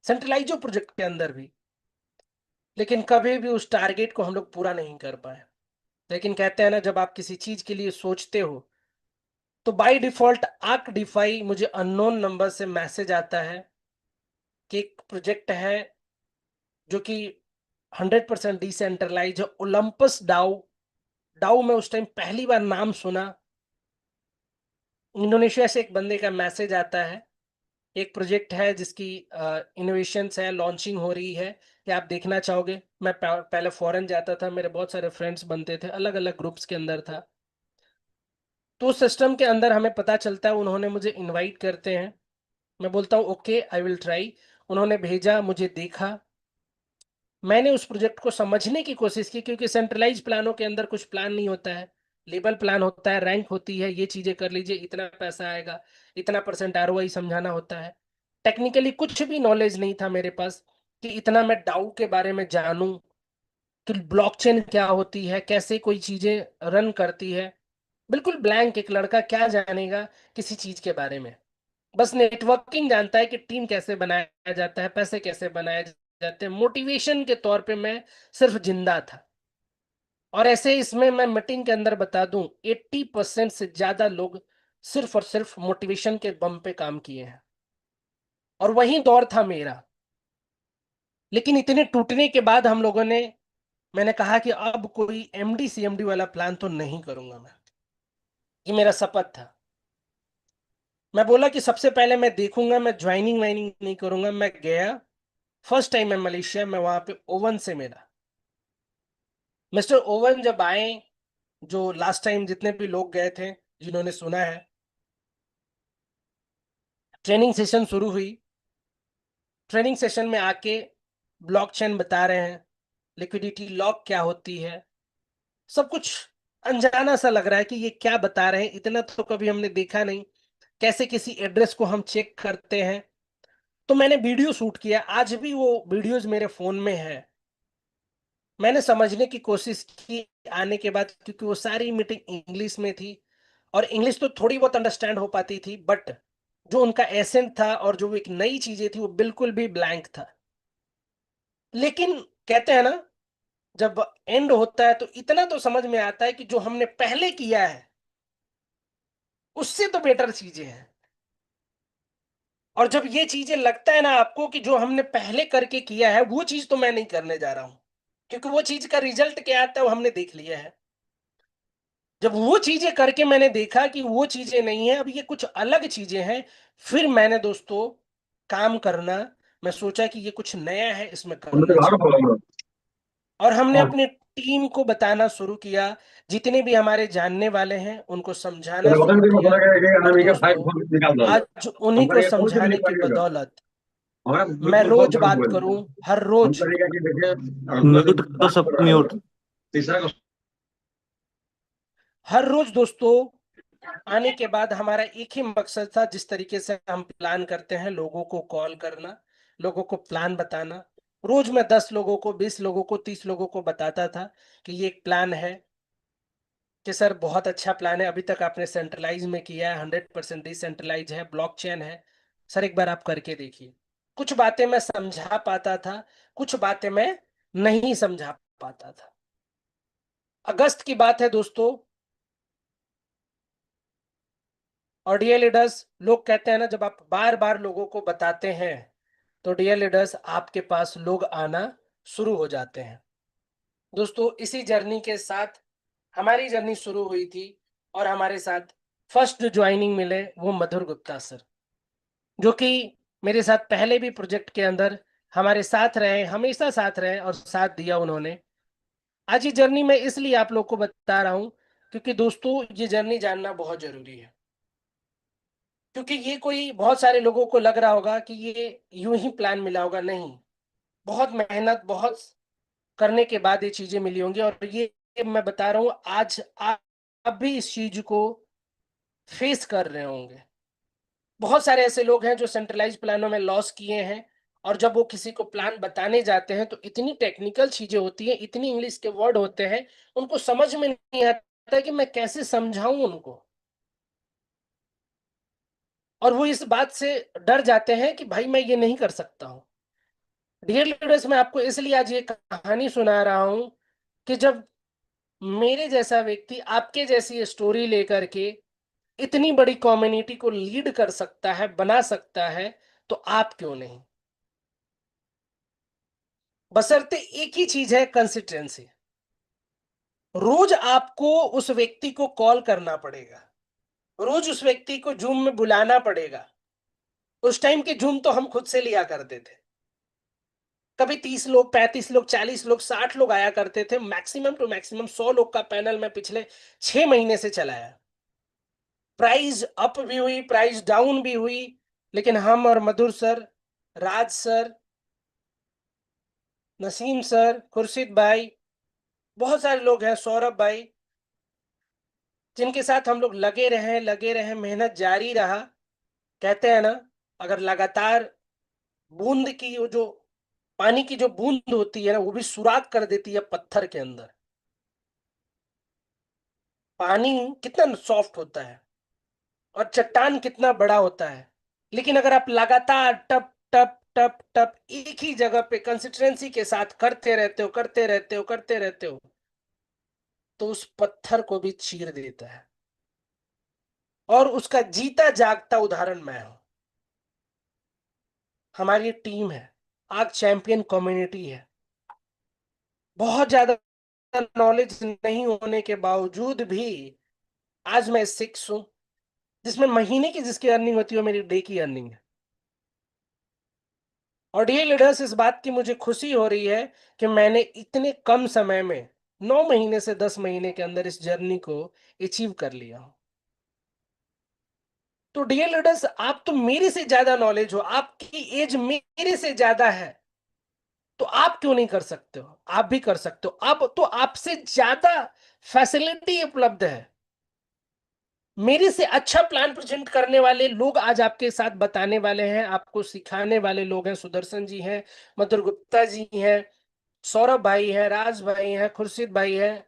सेंट्रलाइजो project के अंदर भी। लेकिन कभी भी उस टारगेट को हम लोग पूरा नहीं कर पाए। लेकिन कहते हैं ना, जब आप किसी चीज के लिए सोचते हो तो बाय डिफॉल्ट आर्क डिफाई मुझे अननोन नंबर से मैसेज आता है कि एक प्रोजेक्ट है जो कि 100% डिसेंट्रलाइज है, ओलंपस डाउ। डाउ में उस टाइम पहली बार नाम सुना। इंडोनेशिया से एक बंदे का मैसेज आता है, एक प्रोजेक्ट है जिसकी इनोवेशंस है, लॉन्चिंग हो रही है, क्या आप देखना चाहोगे? मैं पहले फॉरेन जाता था, मेरे बहुत सारे फ्रेंड्स बनते थे, अलग अलग ग्रुप्स के अंदर था। तो सिस्टम के अंदर हमें पता चलता है, उन्होंने मुझे इनवाइट करते हैं। मैं बोलता हूँ ओके आई विल ट्राई। उन्होंने भेजा, मुझे देखा। मैंने उस प्रोजेक्ट को समझने की कोशिश की, क्योंकि सेंट्रलाइज प्लानों के अंदर कुछ प्लान नहीं होता है। लेबल प्लान होता है, रैंक होती है, ये चीजें कर लीजिए, इतना पैसा आएगा, इतना परसेंट आरओआई समझाना होता है। टेक्निकली कुछ भी नॉलेज नहीं था मेरे पास कि इतना मैं डाउ के बारे में जानूं कि ब्लॉकचेन क्या होती है, कैसे कोई चीजें रन करती है। बिल्कुल ब्लैंक एक लड़का क्या जानेगा किसी चीज के बारे में। बस नेटवर्किंग जानता है कि टीम कैसे बनाया जाता है, पैसे कैसे बनाए जाते हैं। मोटिवेशन के तौर पे मैं सिर्फ जिंदा था। और ऐसे इसमें मैं मीटिंग के अंदर बता दूं, 80% से ज्यादा लोग सिर्फ और सिर्फ मोटिवेशन के बम पे काम किए हैं। और वही दौर था मेरा। लेकिन इतने टूटने के बाद हम लोगों ने, मैंने कहा कि अब कोई एमडी सीएमडी वाला प्लान तो नहीं करूंगा मैं। ये मेरा शपथ था। मैं बोला कि सबसे पहले मैं देखूंगा, मैं ज्वाइनिंग वाइनिंग नहीं करूंगा। मैं गया, फर्स्ट टाइम मैं मलेशिया में, वहां पे ओवन से मिला। मिस्टर ओवन जब आए, जो लास्ट टाइम जितने भी लोग गए थे जिन्होंने सुना है, ट्रेनिंग सेशन शुरू हुई। ट्रेनिंग सेशन में आके ब्लॉकचेन बता रहे हैं, लिक्विडिटी लॉक क्या होती है। सब कुछ अनजाना सा लग रहा है कि ये क्या बता रहे हैं, इतना तो कभी हमने देखा नहीं। कैसे किसी एड्रेस को हम चेक करते हैं। तो मैंने वीडियो शूट किया, आज भी वो वीडियोस मेरे फोन में है। मैंने समझने की कोशिश की आने के बाद, क्योंकि वो सारी मीटिंग इंग्लिश में थी। और इंग्लिश तो थोड़ी बहुत अंडरस्टैंड हो पाती थी, बट जो उनका एसेंट था और जो एक नई चीजें थी वो बिल्कुल भी ब्लैंक था। लेकिन कहते हैं ना, जब एंड होता है तो इतना तो समझ में आता है कि जो हमने पहले किया है उससे तो बेटर चीजें हैं। और जब ये चीजें लगता है ना आपको कि जो हमने पहले करके किया है वो चीज तो मैं नहीं करने जा रहा हूं, क्योंकि वो चीज का रिजल्ट क्या आता है वो हमने देख लिया है। जब वो चीजें करके मैंने देखा कि वो चीजें नहीं है, अब ये कुछ अलग चीजें हैं, फिर मैंने दोस्तों काम करना, मैं सोचा कि ये कुछ नया है, इसमें करना चाहिए। और हमने अपनी टीम को बताना शुरू किया, जितने भी हमारे जानने वाले हैं उनको समझाना शुरू किया। और दोस्तों, आज उन्हीं को समझाने की बदौलत मैं रोज बात करूं, हर रोज। म्यूट करो सब म्यूट। हर रोज दोस्तों आने के बाद हमारा एक ही मकसद था, जिस तरीके से हम प्लान करते हैं, लोगों को कॉल करना, लोगों को प्लान बताना। रोज मैं 10 लोगों को, 20 लोगों को, 30 लोगों को बताता था कि ये एक प्लान है, कि सर बहुत अच्छा प्लान है, अभी तक आपने सेंट्रलाइज में किया है, 100% डिसेंट्रलाइज है, ब्लॉकचेन है, सर एक बार आप करके देखिए। कुछ बातें मैं समझा पाता था, कुछ बातें मैं नहीं समझा पाता था। अगस्त की बात है दोस्तों। और डियर लीडर्स, लोग कहते हैं ना, जब आप बार बार लोगों को बताते हैं तो डियर लीडर्स आपके पास लोग आना शुरू हो जाते हैं। दोस्तों, इसी जर्नी के साथ हमारी जर्नी शुरू हुई थी। और हमारे साथ फर्स्ट जो ज्वाइनिंग मिले वो मधुर गुप्ता सर, जो कि मेरे साथ पहले भी प्रोजेक्ट के अंदर हमारे साथ रहे, हमेशा साथ रहे और साथ दिया उन्होंने। आज ये जर्नी मैं इसलिए आप लोग को बता रहा हूं, क्योंकि दोस्तों ये जर्नी जानना बहुत जरूरी है। क्योंकि ये कोई, बहुत सारे लोगों को लग रहा होगा कि ये यूं ही प्लान मिला होगा, नहीं। बहुत मेहनत, बहुत करने के बाद ये चीजें मिली होंगी। और ये मैं बता रहा हूं, आज आप भी इस चीज को फेस कर रहे होंगे। बहुत सारे ऐसे लोग हैं जो सेंट्रलाइज प्लानों में लॉस किए हैं, और जब वो किसी को प्लान बताने जाते हैं तो इतनी टेक्निकल चीजें होती हैं, इतनी इंग्लिश के वर्ड होते हैं, उनको समझ में नहीं आता कि मैं कैसे समझाऊं उनको। और वो इस बात से डर जाते हैं कि भाई मैं ये नहीं कर सकता हूं। डियर लीडर्स, मैं आपको इसलिए आज ये कहानी सुना रहा हूं कि जब मेरे जैसा व्यक्ति आपके जैसी स्टोरी लेकर के इतनी बड़ी कम्युनिटी को लीड कर सकता है, बना सकता है, तो आप क्यों नहीं? बशर्ते एक ही चीज है, कंसिस्टेंसी। रोज आपको उस व्यक्ति को कॉल करना पड़ेगा, रोज उस व्यक्ति को जूम में बुलाना पड़ेगा। उस टाइम के जूम तो हम खुद से लिया करते थे। कभी 30 लोग, 35 लोग, 40 लोग, 60 लोग आया करते थे। मैक्सिमम टू मैक्सिमम 100 लोग का पैनल मैं पिछले 6 महीने से चलाया। प्राइस अप भी हुई, प्राइस डाउन भी हुई, लेकिन हम और मधुर सर, राज सर, नसीम सर, खुर्शीद भाई, बहुत सारे लोग हैं, सौरभ भाई, जिनके साथ हम लोग लगे रहे, मेहनत जारी रहा। कहते हैं ना, अगर लगातार बूंद की वो जो पानी की जो बूंद होती है ना, वो भी सुराख कर देती है पत्थर के अंदर। पानी कितना सॉफ्ट होता है और चट्टान कितना बड़ा होता है, लेकिन अगर आप लगातार टप टप टप टप एक ही जगह पे कंसिस्टेंसी के साथ करते रहते हो, तो उस पत्थर को भी चीर देता है। और उसका जीता जागता उदाहरण मैं हूं। हमारी टीम है, आज चैंपियन कम्युनिटी है। बहुत ज्यादा नॉलेज नहीं होने के बावजूद भी आज मैं 6 हूं, जिसमें महीने की जिसकी अर्निंग होती है वो मेरी डे की अर्निंग है। और डियर लीडर्स, इस बात की मुझे खुशी हो रही है कि मैंने इतने कम समय में 9 महीने से 10 महीने के अंदर इस जर्नी को अचीव कर लिया हूं। तो डियर लीडर्स, आप तो मेरे से ज्यादा नॉलेज हो, आपकी एज मेरे से ज्यादा है, तो आप क्यों नहीं कर सकते हो? आप भी कर सकते हो। आप तो आपसे ज्यादा फैसिलिटी उपलब्ध है। मेरे से अच्छा प्लान प्रेजेंट करने वाले लोग आज आपके साथ बताने वाले हैं, आपको सिखाने वाले लोग हैं। सुदर्शन जी हैं, मधुर गुप्ता जी हैं, सौरभ भाई है, राज भाई है, खुर्शीद भाई है,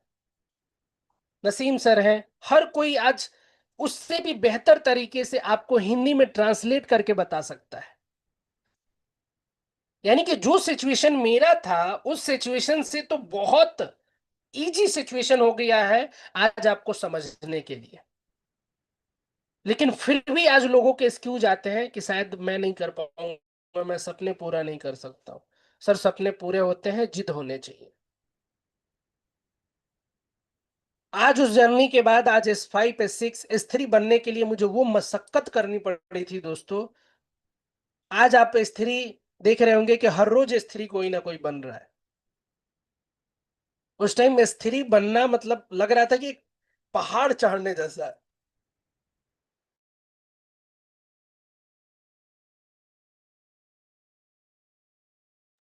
नसीम सर हैं। हर कोई आज उससे भी बेहतर तरीके से आपको हिंदी में ट्रांसलेट करके बता सकता है। यानी कि जो सिचुएशन मेरा था, उस सिचुएशन से तो बहुत इजी सिचुएशन हो गया है आज आपको समझने के लिए। लेकिन फिर भी आज लोगों के एक्सक्यूज आते हैं कि शायद मैं नहीं कर पाऊंगा, मैं सपने पूरा नहीं कर सकता हूं। सर, सपने पूरे होते हैं, जिद होने चाहिए। आज उस जर्नी के बाद आज S5 S6 S3 बनने के लिए मुझे वो मशक्कत करनी पड़ी थी दोस्तों। आज आप S3 देख रहे होंगे कि हर रोज S3 कोई ना कोई बन रहा है। उस टाइम S3 बनना मतलब लग रहा था कि पहाड़ चढ़ने जैसा है।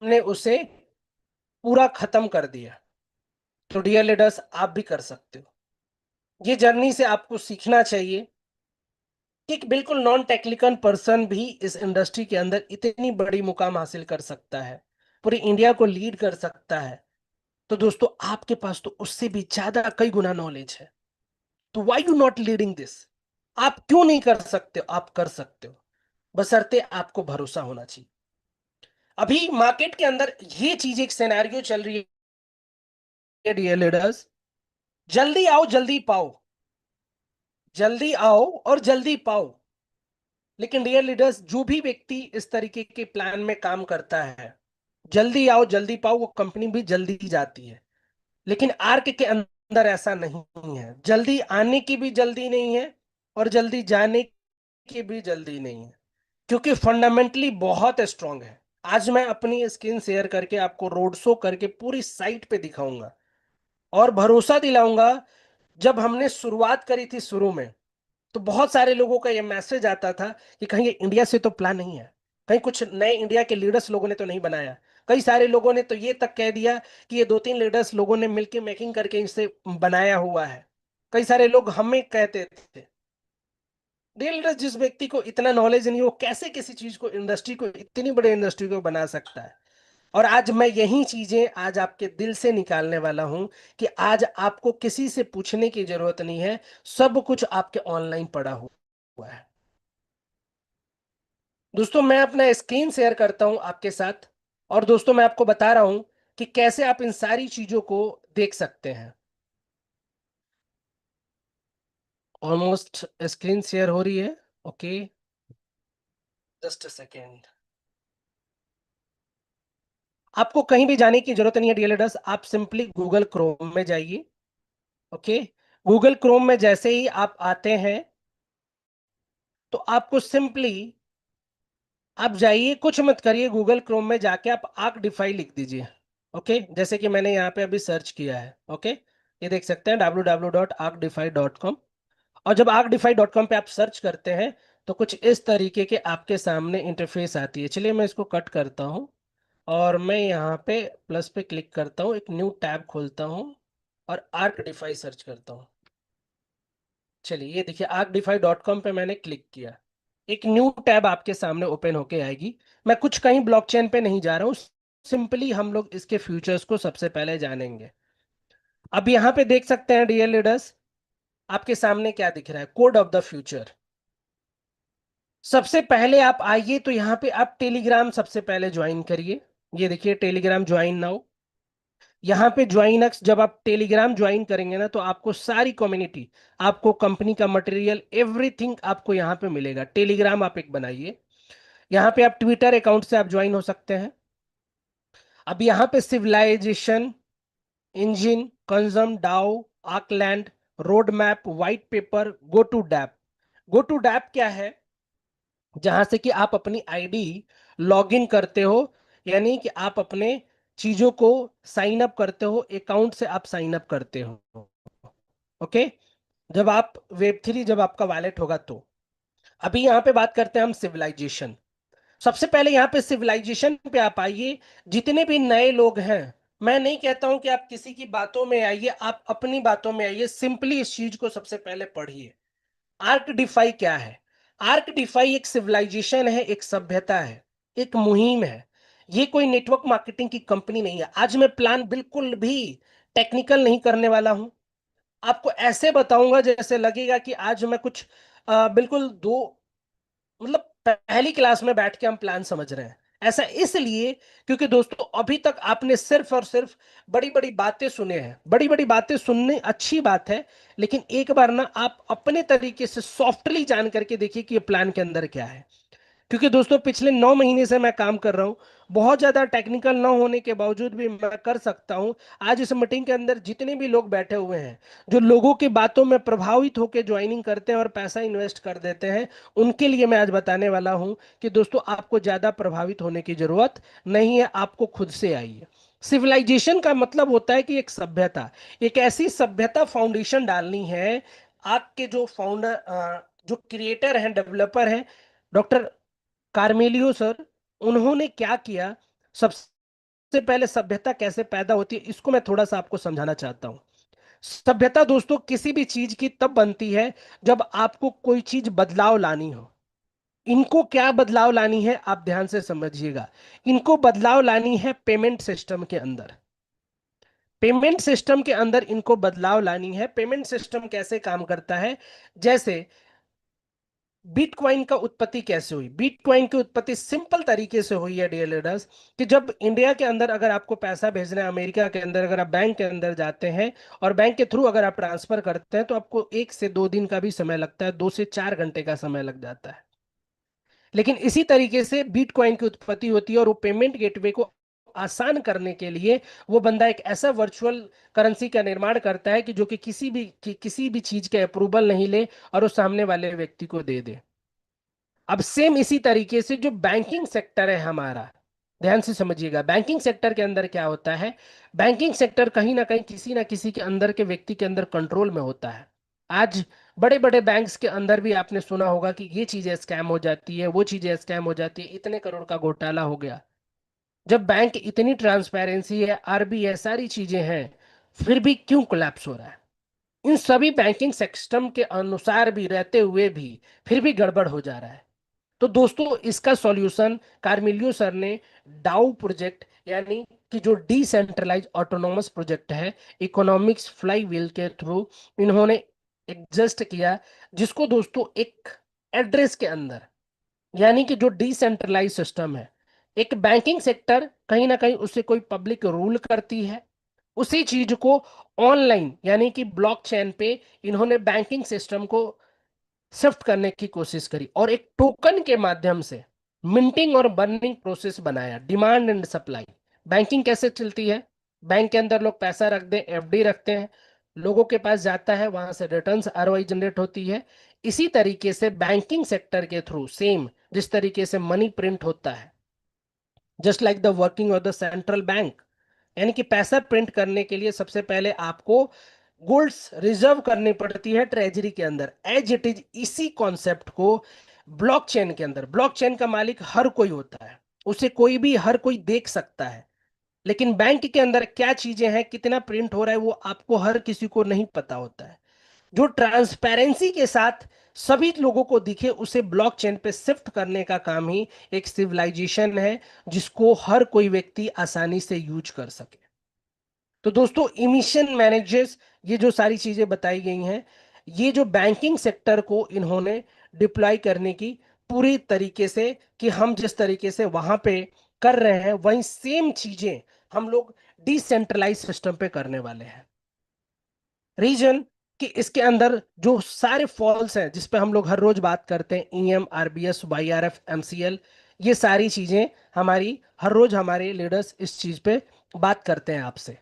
हमने उसे पूरा खत्म कर दिया। तो डियर लीडर्स, आप भी कर सकते हो। ये जर्नी से आपको सीखना चाहिए कि एक बिल्कुल नॉन टेक्निकल पर्सन भी इस इंडस्ट्री के अंदर इतनी बड़ी मुकाम हासिल कर सकता है, पूरी इंडिया को लीड कर सकता है। तो दोस्तों, आपके पास तो उससे भी ज्यादा कई गुना नॉलेज है। तो why you not leading this? आप क्यों नहीं कर सकते हो? आप कर सकते हो, बशर्ते आपको भरोसा होना चाहिए। अभी मार्केट के अंदर ये चीज एक सिनेरियो चल रही है डियर लीडर्स, जल्दी आओ जल्दी पाओ, जल्दी आओ और जल्दी पाओ। लेकिन डियर लीडर्स, जो भी व्यक्ति इस तरीके के प्लान में काम करता है, जल्दी आओ जल्दी पाओ, वो कंपनी भी जल्दी जाती है। लेकिन आर्क के अंदर ऐसा नहीं है। जल्दी आने की भी जल्दी नहीं है और जल्दी जाने की भी जल्दी नहीं है, क्योंकि फंडामेंटली बहुत स्ट्रांग है। आज मैं अपनी स्क्रीन शेयर करके आपको रोड शो करके पूरी साइट पे दिखाऊंगा और भरोसा दिलाऊंगा। जब हमने शुरुआत करी थी शुरू में, तो बहुत सारे लोगों का ये मैसेज आता था कि कहीं ये इंडिया से तो प्लान नहीं है, कहीं कुछ नए इंडिया के लीडर्स लोगों ने तो नहीं बनाया। कई सारे लोगों ने तो ये तक कह दिया कि ये 2-3 लीडर्स लोगों ने मिलकर मेकिंग करके इसे बनाया हुआ है। कई सारे लोग हमें कहते थे। लीडर, जिस व्यक्ति को इतना नॉलेज नहीं, वो कैसे किसी चीज को, इंडस्ट्री को, इतनी बड़ी इंडस्ट्री को बना सकता है? और आज मैं यही चीजें आज आपके दिल से निकालने वाला हूं कि आज आपको किसी से पूछने की जरूरत नहीं है। सब कुछ आपके ऑनलाइन पड़ा हुआ है। दोस्तों, मैं अपना स्क्रीन शेयर करता हूं आपके साथ। और दोस्तों मैं आपको बता रहा हूं कि कैसे आप इन सारी चीजों को देख सकते हैं। ऑलमोस्ट स्क्रीन शेयर हो रही है। Okay, just a second. आपको कहीं भी जाने की जरूरत नहीं है डियर लीडर्स, आप सिंपली गूगल क्रोम में जाइए। ओके, गूगल क्रोम में जैसे ही आप आते हैं तो आपको सिंपली आप जाइए, कुछ मत करिए, गूगल क्रोम में जाके आप आर्कडीफाई लिख दीजिए। ओके, जैसे कि मैंने यहाँ पे अभी सर्च किया है। ओके, ये देख सकते हैं www.arcdefy.com। और जब arcdefy.com पे आप सर्च करते हैं तो कुछ इस तरीके के आपके सामने इंटरफेस आती है। चलिए मैं इसको कट करता हूँ और मैं यहाँ पे प्लस पे क्लिक करता हूँ, एक न्यू टैब खोलता हूँ और आर्कडीफाई सर्च करता हूँ। चलिए ये देखिए arcdefy.com पे मैंने क्लिक किया, एक न्यू टैब आपके सामने ओपन होके आएगी। मैं कुछ कहीं ब्लॉकचेन पे नहीं जा रहा हूँ, सिंपली हम लोग इसके फ्यूचर्स को सबसे पहले जानेंगे। अब यहाँ पे देख सकते हैं डियर लीडर्स, आपके सामने क्या दिख रहा है, कोड ऑफ द फ्यूचर। सबसे पहले आप आइए तो यहाँ पे आप टेलीग्राम सबसे पहले ज्वाइन करिए। ये देखिए टेलीग्राम ज्वाइन नाउ। यहाँ पे ज्वाइन अक्स, जब आप टेलीग्राम ज्वाइन करेंगे ना तो आपको सारी कम्युनिटी, आपको कंपनी का मटेरियल, एवरीथिंग आपको यहाँ पे मिलेगा। टेलीग्राम आप एक बनाइए। यहाँ पे आप ट्विटर अकाउंट से आप ज्वाइन हो सकते हैं। अब यहाँ पे सिविलाइजेशन, इंजन, कंजम, डाउ, आर्कलैंड, road map, white paper, go to dApp. Go to dApp क्या है, जहां से कि आप अपनी आईडी लॉग इन करते हो, यानी कि आप अपने चीजों को साइन अप करते हो, अकाउंट से आप साइन अप करते हो। ओके, जब आप वेब 3, जब आपका वैलेट होगा तो। अभी यहाँ पे बात करते हैं हम सिविलाइजेशन। सबसे पहले यहाँ पे सिविलाइजेशन पे आप आइए। जितने भी नए लोग हैं, मैं नहीं कहता हूं कि आप किसी की बातों में आइए, आप अपनी बातों में आइए। सिंपली इस चीज को सबसे पहले पढ़िए। आर्क डिफाई क्या है? आर्क डिफाई एक सिविलाइजेशन है, एक सभ्यता है, एक मुहिम है। ये कोई नेटवर्क मार्केटिंग की कंपनी नहीं है। आज मैं प्लान बिल्कुल भी टेक्निकल नहीं करने वाला हूं, आपको ऐसे बताऊंगा जैसे लगेगा कि आज मैं कुछ बिल्कुल दो, मतलब पहली क्लास में बैठ के हम प्लान समझ रहे हैं। ऐसा इसलिए क्योंकि दोस्तों अभी तक आपने सिर्फ और सिर्फ बड़ी बड़ी बातें सुने हैं। बड़ी बड़ी बातें सुनने अच्छी बात है, लेकिन एक बार ना आप अपने तरीके से सॉफ्टली जान करके देखिए कि ये प्लान के अंदर क्या है। क्योंकि दोस्तों पिछले 9 महीने से मैं काम कर रहा हूं, बहुत ज्यादा टेक्निकल ना होने के बावजूद भी मैं कर सकता हूं। आज इस मीटिंग के अंदर जितने भी लोग बैठे हुए हैं, जो लोगों की बातों में प्रभावित होकर ज्वाइनिंग करते हैं और पैसा इन्वेस्ट कर देते हैं, उनके लिए मैं आज बताने वाला हूं कि दोस्तों आपको ज्यादा प्रभावित होने की जरूरत नहीं है, आपको खुद से आई है। सिविलाइजेशन का मतलब होता है कि एक सभ्यता, एक ऐसी सभ्यता फाउंडेशन डालनी है। आपके जो फाउंडर, जो क्रिएटर हैं, डेवलपर हैं, डॉक्टर कार्मेलियो सर, उन्होंने क्या किया? सबसे पहले सभ्यता कैसे पैदा होती है इसको मैं थोड़ा सा आपको समझाना चाहता हूं। सभ्यता दोस्तों किसी भी चीज की तब बनती है जब आपको कोई चीज बदलाव लानी हो। इनको क्या बदलाव लानी है आप ध्यान से समझिएगा। इनको बदलाव लानी है पेमेंट सिस्टम के अंदर। पेमेंट सिस्टम के अंदर इनको बदलाव लानी है। पेमेंट सिस्टम कैसे काम करता है? जैसे बिटकॉइन का उत्पत्ति कैसे हुई? बिटकॉइन की उत्पत्ति सिंपल तरीके से हुई है डियर लीडर्स, कि जब इंडिया के अंदर अगर आपको पैसा भेजना है, अमेरिका के अंदर अगर आप बैंक के अंदर जाते हैं और बैंक के थ्रू अगर आप ट्रांसफर करते हैं तो आपको 1 से 2 दिन का भी समय लगता है, 2 से 4 घंटे का समय लग जाता है। लेकिन इसी तरीके से बिटकॉइन की उत्पत्ति होती है और वो पेमेंट गेटवे को आसान करने के लिए वो बंदा एक ऐसा वर्चुअल करेंसी का निर्माण करता है कि जो कि किसी भी चीज के अप्रूवल नहीं ले और वो सामने वाले व्यक्ति को दे दे। अब सेम इसी तरीके से जो बैंकिंग सेक्टर है हमारा, ध्यान से समझिएगा, बैंकिंग सेक्टर के अंदर क्या होता है? बैंकिंग सेक्टर कहीं ना कहीं किसी ना किसी के अंदर के व्यक्ति के अंदर कंट्रोल में होता है। आज बड़े बड़े बैंक्स के अंदर भी आपने सुना होगा कि ये चीजें स्कैम हो जाती है, वो चीजें स्कैम हो जाती है, इतने करोड़ का घोटाला हो गया। जब बैंक इतनी ट्रांसपेरेंसी है, आरबीआई, सारी चीजें हैं, फिर भी क्यों कोलैप्स हो रहा है? इन सभी बैंकिंग सिस्टम के अनुसार भी रहते हुए भी फिर भी गड़बड़ हो जा रहा है। तो दोस्तों इसका सॉल्यूशन कार्मिलियो सर ने डाउ प्रोजेक्ट, यानी कि जो डिसेंट्रलाइज ऑटोनोमस प्रोजेक्ट है, इकोनॉमिक्स फ्लाई व्हील के थ्रू इन्होंने एग्जिस्ट किया। जिसको दोस्तों एक एड्रेस के अंदर, यानी कि जो डिसेंट्रलाइज सिस्टम है, एक बैंकिंग सेक्टर कहीं ना कहीं उसे कोई पब्लिक रूल करती है, उसी चीज को ऑनलाइन यानी कि ब्लॉकचेन पे इन्होंने बैंकिंग सिस्टम को शिफ्ट करने की कोशिश करी और एक टोकन के माध्यम से मिंटिंग और बर्निंग प्रोसेस बनाया। Demand and supply. बैंकिंग कैसे चलती है? बैंक के अंदर लोग पैसा रख दें, एफडी रखते हैं, लोगों के पास जाता है, वहां से रिटर्न्स आरओआई जनरेट होती है। इसी तरीके से बैंकिंग सेक्टर के थ्रू सेम जिस तरीके से मनी प्रिंट होता है, just like the working of the central bank, यानी कि पैसा प्रिंट करने के लिए सबसे पहले आपको गोल्ड्स रिजर्व करनी पड़ती है ट्रेजरी के अंदर, एज इट इज इसी कॉन्सेप्ट को ब्लॉकचेन के अंदर, ब्लॉकचेन का मालिक हर कोई होता है, उसे कोई भी हर कोई देख सकता है, लेकिन बैंक के अंदर क्या चीजें हैं, कितना प्रिंट हो रहा है, वो आपको हर किसी को नहीं पता होता है। जो ट्रांसपेरेंसी के साथ सभी लोगों को दिखे उसे ब्लॉकचेन पे शिफ्ट करने का काम ही एक सिविलाइजेशन है जिसको हर कोई व्यक्ति आसानी से यूज कर सके। तो दोस्तों, इमिशन मैनेजर्स, ये जो सारी चीजें बताई गई हैं, ये जो बैंकिंग सेक्टर को इन्होंने डिप्लॉय करने की पूरी तरीके से, कि हम जिस तरीके से वहां पे कर रहे हैं वही सेम चीजें हम लोग डिसेंट्रलाइज सिस्टम पे करने वाले हैं। रीजन कि इसके अंदर जो सारे फॉल्स हैं जिस पे हम लोग हर रोज बात करते हैं, ईएम, आरबीएस, वाईआरएफ, एमसीएल, ये सारी चीजें हमारी हर रोज हमारे लीडर्स इस चीज पे बात करते हैं आपसे।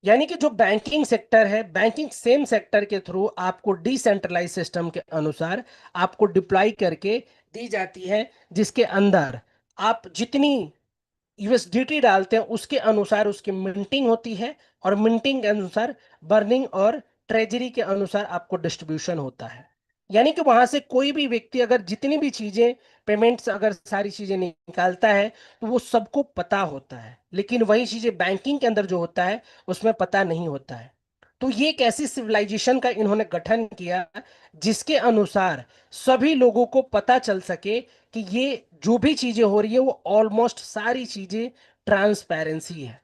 यानी कि जो बैंकिंग सेक्टर है, बैंकिंग सेम सेक्टर के थ्रू आपको डिसेंट्रलाइज सिस्टम के अनुसार आपको डिप्लॉय करके दी जाती है, जिसके अंदर आप जितनी यूएसडीटी डालते हैं उसके अनुसार उसकी मिंटिंग होती है, और मिंटिंग के अनुसार बर्निंग और ट्रेजरी के अनुसार आपको डिस्ट्रीब्यूशन होता है। यानी कि वहां से कोई भी व्यक्ति अगर जितनी भी चीजें, पेमेंट्स, अगर सारी चीजें निकालता है तो वो सबको पता होता है, लेकिन वही चीजें बैंकिंग के अंदर जो होता है उसमें पता नहीं होता है। तो ये एक ऐसी सिविलाइजेशन का इन्होंने गठन किया जिसके अनुसार सभी लोगों को पता चल सके कि ये जो भी चीजें हो रही है वो ऑलमोस्ट सारी चीजें ट्रांसपेरेंसी है।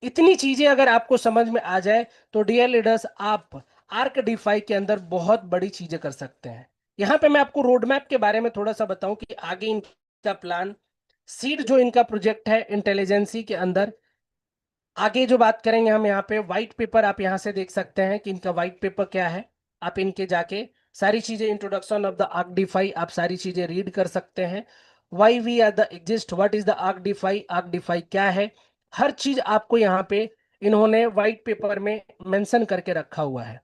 इतनी चीजें अगर आपको समझ में आ जाए तो डियर लीडर्स, आप आर्क डिफाई के अंदर बहुत बड़ी चीजें कर सकते हैं। यहां पे मैं आपको रोड मैप के बारे में थोड़ा सा बताऊं कि आगे इनका प्लान, सीड जो इनका प्रोजेक्ट है इंटेलिजेंसी के अंदर, आगे जो बात करेंगे हम यहाँ पे व्हाइट पेपर, आप यहाँ से देख सकते हैं कि इनका व्हाइट पेपर क्या है। आप इनके जाके सारी चीजें, introduction of the arc defi, आप सारी चीजें रीड कर सकते हैं। Why we are the exist, what is the arc defi क्या है, हर चीज आपको यहाँ पे इन्होंने व्हाइट पेपर में मेंशन करके रखा हुआ है।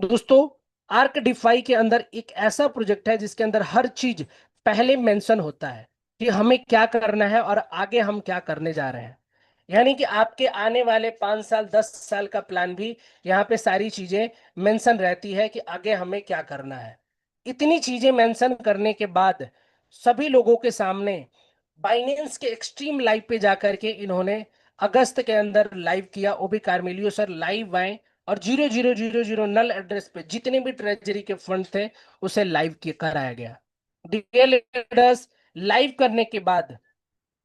दोस्तों, आर्क डिफाई के अंदर एक ऐसा प्रोजेक्ट है जिसके अंदर हर चीज पहले मेंशन होता है कि हमें क्या करना है और आगे हम क्या करने जा रहे हैं। यानी कि आपके आने वाले 5 साल 10 साल का प्लान भी यहाँ पे सारी चीजें मेंशन रहती है कि आगे हमें क्या करना है। इतनी चीजें मेंशन करने के बाद सभी लोगों के सामने बाइनेंस के एक्सट्रीम लाइव पे जाकर के इन्होंने अगस्त के अंदर लाइव किया। वो भी कार्मेलियो सर लाइव आए और 0000 नल एड्रेस पे जितने भी ट्रेजरी के फंड थे उसे लाइव किया कराया गया। डियर लीडर्स, लाइव करने के बाद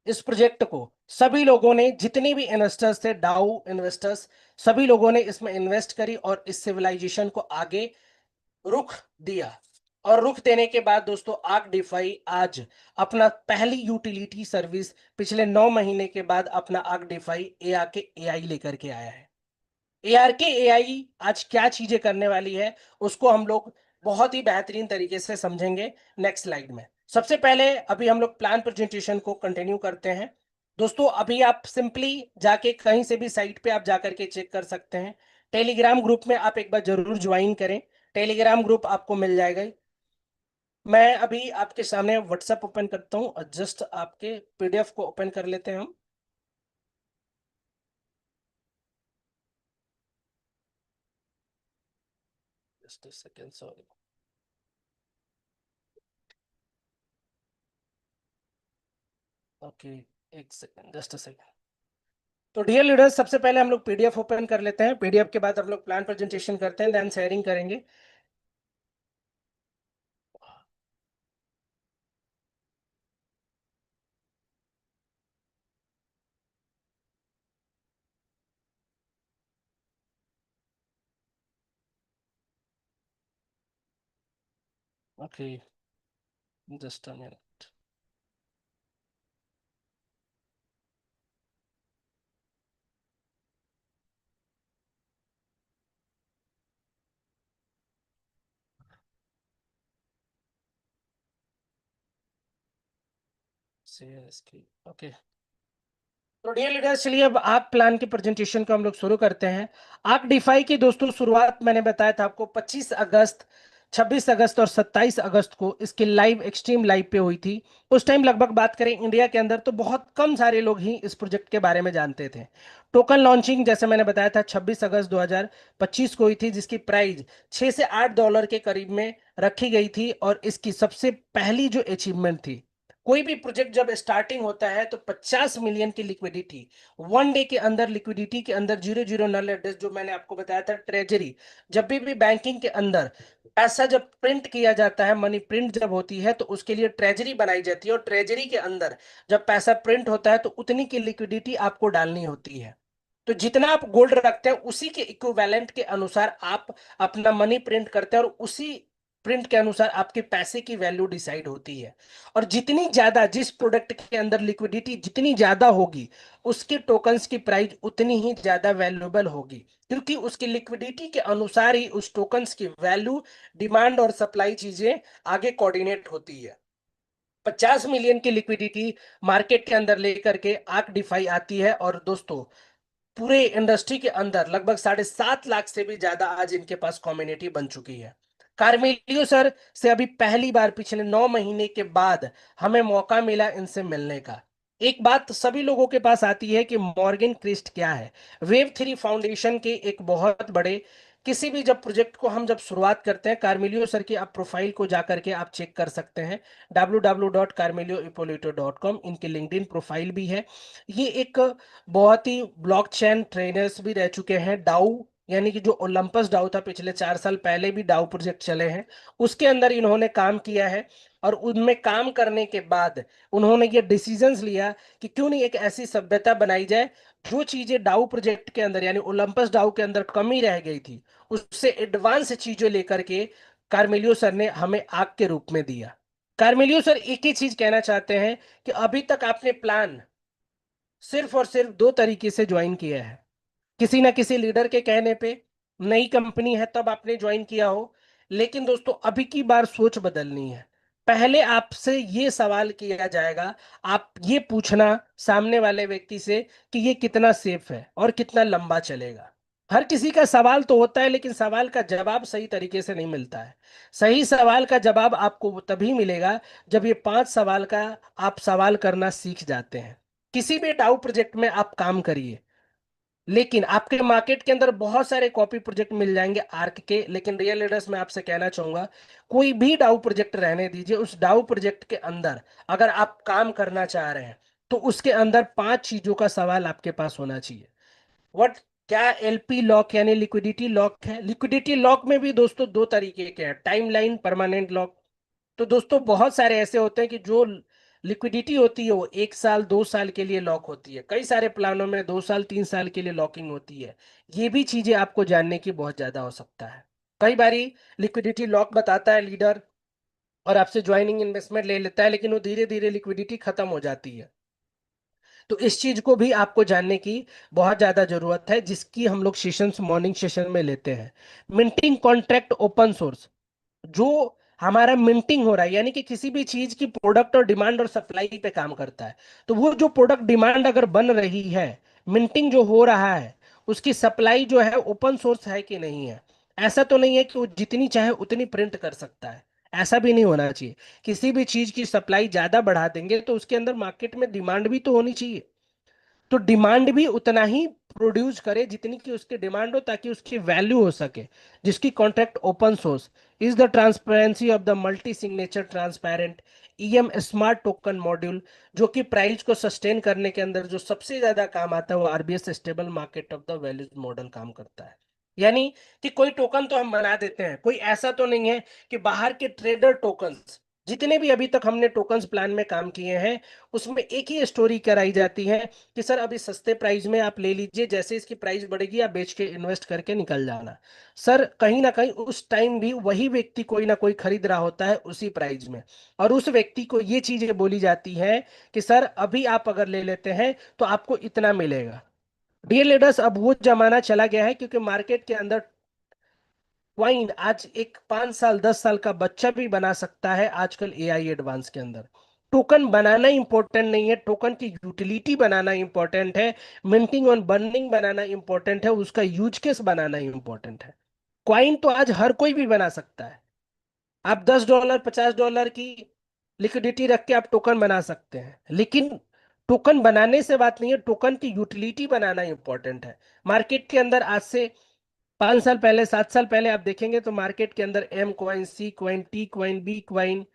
इस प्रोजेक्ट को सभी लोगों ने, जितने भी इन्वेस्टर्स थे, डाउ इन्वेस्टर्स, सभी लोगों ने इसमें इन्वेस्ट करी और इस सिविलाइजेशन को आगे रुख दिया। और रुख देने के बाद दोस्तों, आर्क डिफाई आज अपना पहली यूटिलिटी सर्विस पिछले 9 महीने के बाद अपना आर्क डिफाई एआर के एआई लेकर के आया है। एआर के एआई आज क्या चीजें करने वाली है उसको हम लोग बहुत ही बेहतरीन तरीके से समझेंगे नेक्स्ट स्लाइड में। सबसे पहले अभी हम लोग प्लान प्रेजेंटेशन को कंटिन्यू करते हैं। दोस्तों, अभी आप सिंपली जाके कहीं से भी साइट पे आप जाकर के चेक कर सकते हैं। टेलीग्राम ग्रुप में आप एक बार जरूर ज्वाइन करें, टेलीग्राम ग्रुप आपको मिल जाएगा। मैं अभी आपके सामने व्हाट्सएप ओपन करता हूँ और जस्ट आपके पीडीएफ को ओपन कर लेते हैं हम। Just second, sorry. ओके, एक सेकेंड, जस्ट अ सेकेंड। तो डियर लीडर्स, सबसे पहले हम लोग पीडीएफ ओपन कर लेते हैं, पीडीएफ के बाद हम लोग प्लान प्रेजेंटेशन करते हैं, देन शेयरिंग करेंगे। Okay, just a minute. Okay. तो डियर लीडर्स, चलिए अब आग प्लान के प्रेजेंटेशन को हम लोग शुरू करते हैं। आग डिफाई की दोस्तों शुरुआत मैंने बताया था आपको 25 अगस्त, 26 अगस्त और 27 अगस्त को इसकी लाइव, एक्सट्रीम लाइव पे हुई थी। उस टाइम लगभग बात करें इंडिया के अंदर तो बहुत कम सारे लोग ही इस प्रोजेक्ट के बारे में जानते थे। टोकन लॉन्चिंग जैसे मैंने बताया था 26 अगस्त 2025 को हुई थी, जिसकी प्राइस $6 से $8 के करीब में रखी गई थी। और इसकी सबसे पहली जो अचीवमेंट थी, कोई भी प्रोजेक्ट जब स्टार्टिंग होता है तो 50 मिलियन की लिक्विडिटी, 1 डे के अंदर लिक्विडिटी के अंदर जीरो जीरो नल एड्रेस, जो मैंने आपको बताया था ट्रेजरी, जब भी बैंकिंग के अंदर पैसा जब प्रिंट किया जाता है, मनी प्रिंट जब होती है तो उसके लिए ट्रेजरी बनाई जाती है, और ट्रेजरी के अंदर जब पैसा प्रिंट होता है तो उतनी की लिक्विडिटी आपको डालनी होती है। तो जितना आप गोल्ड रखते हैं उसी के इक्विवेलेंट के अनुसार आप अपना मनी प्रिंट करते हैं, और उसी प्रिंट के अनुसार आपके पैसे की वैल्यू डिसाइड होती है। और जितनी ज्यादा, जिस प्रोडक्ट के अंदर लिक्विडिटी जितनी ज्यादा होगी, उसके टोकन्स की प्राइस उतनी ही ज्यादा वैल्यूएबल होगी, क्योंकि उसकी लिक्विडिटी के अनुसार ही उस टोकन्स की वैल्यू, डिमांड और सप्लाई चीजें आगे कोऑर्डिनेट होती है। 50 मिलियन की लिक्विडिटी मार्केट के अंदर लेकर के आर्क डिफाई आती है। और दोस्तों, पूरे इंडस्ट्री के अंदर लगभग 7.5 लाख से भी ज्यादा आज इनके पास कम्युनिटी बन चुकी है। कार्मेलियो सर से अभी पहली बार पिछले 9 महीने के बाद हमें मौका मिला इनसे मिलने का। एक बात सभी लोगों के पास आती है कि मॉर्गन क्रिस्ट क्या है। वेव 3 फाउंडेशन के एक बहुत बड़े, किसी भी जब प्रोजेक्ट को हम जब शुरुआत करते हैं, कार्मेलियो सर की आप प्रोफाइल को जाकर के आप चेक कर सकते हैं, www.carmelioippolito.com। इनके लिंक्डइन प्रोफाइल भी है। ये एक बहुत ही ब्लॉकचेन ट्रेनर्स भी रह चुके हैं। डाउ, यानी कि जो ओलंपस डाउ था, पिछले 4 साल पहले भी डाउ प्रोजेक्ट चले हैं, उसके अंदर इन्होंने काम किया है। और उनमें काम करने के बाद उन्होंने ये डिसीजंस लिया कि क्यों नहीं एक ऐसी सभ्यता बनाई जाए, जो चीजें डाउ प्रोजेक्ट के अंदर यानी ओलंपस डाउ के अंदर कमी रह गई थी, उससे एडवांस चीजें लेकर के कार्मेलियो सर ने हमें आग के रूप में दिया। कार्मेलियो सर एक ही चीज कहना चाहते हैं कि अभी तक आपने प्लान सिर्फ और सिर्फ 2 तरीके से ज्वाइन किया है। किसी ना किसी लीडर के कहने पे, नई कंपनी है तब आपने ज्वाइन किया हो। लेकिन दोस्तों, अभी की बार सोच बदलनी है। पहले आपसे ये सवाल किया जाएगा, आप ये पूछना सामने वाले व्यक्ति से कि ये कितना सेफ है और कितना लंबा चलेगा। हर किसी का सवाल तो होता है, लेकिन सवाल का जवाब सही तरीके से नहीं मिलता है। सही सवाल का जवाब आपको तभी मिलेगा जब ये 5 सवाल का आप सवाल करना सीख जाते हैं। किसी भी डाउ प्रोजेक्ट में आप काम करिए, लेकिन आपके मार्केट के अंदर बहुत सारे कॉपी प्रोजेक्ट मिल जाएंगे आर्क के, लेकिन रियल लीडर्स में आपसे कहना चाहूंगा, कोई भी डाउ प्रोजेक्ट रहने दीजिए। उस डाउ प्रोजेक्ट के अंदर अगर आप काम करना चाह रहे हैं तो उसके अंदर 5 चीजों का सवाल आपके पास होना चाहिए। व्हाट, क्या एलपी लॉक यानी लिक्विडिटी लॉक है? लिक्विडिटी लॉक में भी दोस्तों 2 तरीके के हैं, टाइमलाइन, परमानेंट लॉक। तो दोस्तों, बहुत सारे ऐसे होते हैं कि जो लिक्विडिटी होती है वो 1 साल 2 साल के लिए लॉक होती है, कई सारे प्लानों में 2 साल 3 साल के लिए लॉकिंग होती है। ये भी चीजें आपको जानने की बहुत ज्यादा आवश्यकता है। कई बारी लिक्विडिटी लॉक बताता है लीडर और आपसे ज्वाइनिंग इन्वेस्टमेंट ले लेता है, लेकिन वो धीरे धीरे लिक्विडिटी खत्म हो जाती है। तो इस चीज को भी आपको जानने की बहुत ज्यादा जरूरत है, जिसकी हम लोग सेशंस मॉर्निंग सेशन में लेते हैं। मिंटिंग कॉन्ट्रैक्ट ओपन सोर्स, जो हमारा मिंटिंग हो रहा है, यानी कि किसी भी चीज की प्रोडक्ट और डिमांड और सप्लाई पे काम करता है। तो वो जो प्रोडक्ट डिमांड अगर बन रही है, मिंटिंग जो हो रहा है, उसकी सप्लाई जो है ओपन सोर्स है कि नहीं है। ऐसा तो नहीं है कि वो जितनी चाहे उतनी प्रिंट कर सकता है, ऐसा भी नहीं होना चाहिए। किसी भी चीज की सप्लाई ज्यादा बढ़ा देंगे तो उसके अंदर मार्केट में डिमांड भी तो होनी चाहिए। तो डिमांड भी उतना ही प्रोड्यूस करे जितनी की उसकी डिमांड हो, ताकि उसकी वैल्यू हो सके। जिसकी contract open source is the transparency of the multi signature transparent EM smart token module, जो कि प्राइस को सस्टेन करने के अंदर जो सबसे ज्यादा काम आता है वो RBS stable market of the values model काम करता है। यानी कि कोई टोकन तो हम बना देते हैं, कोई ऐसा तो नहीं है कि बाहर के ट्रेडर टोकन्स, जितने भी अभी तक हमने टोकन्स प्लान में काम किए हैं, उसमें एक ही स्टोरी कराई जाती है कि सर अभी सस्ते प्राइस में आप ले लीजिए, जैसे इसकी प्राइस बढ़ेगी आप बेच के इन्वेस्ट करके निकल जाना। सर कहीं ना कहीं उस टाइम भी वही व्यक्ति कोई ना कोई खरीद रहा होता है उसी प्राइस में, और उस व्यक्ति को ये चीजें बोली जाती है कि सर अभी आप अगर ले लेते हैं तो आपको इतना मिलेगा। डियर लीडर्स, अब वो जमाना चला गया है, क्योंकि मार्केट के अंदर क्वाइन आज एक 5 साल 10 साल का बच्चा भी बना सकता है आजकल एआई एडवांस के अंदर। टोकन बनाना इंपॉर्टेंट नहीं है, टोकन की यूटिलिटी बनाना इंपॉर्टेंट है, मिंटिंग और बर्निंग बनाना इंपॉर्टेंट है, उसका यूज केस बनाना इंपॉर्टेंट है। क्वाइन तो आज हर कोई भी बना सकता है। आप $10 $50 की लिक्विडिटी रख के आप टोकन बना सकते हैं, लेकिन टोकन बनाने से बात नहीं है, टोकन की यूटिलिटी बनाना इंपॉर्टेंट है। मार्केट के अंदर आज से 5 साल पहले, 7 साल पहले आप देखेंगे तो मार्केट के अंदर M coin, C coin, T coin, B coin,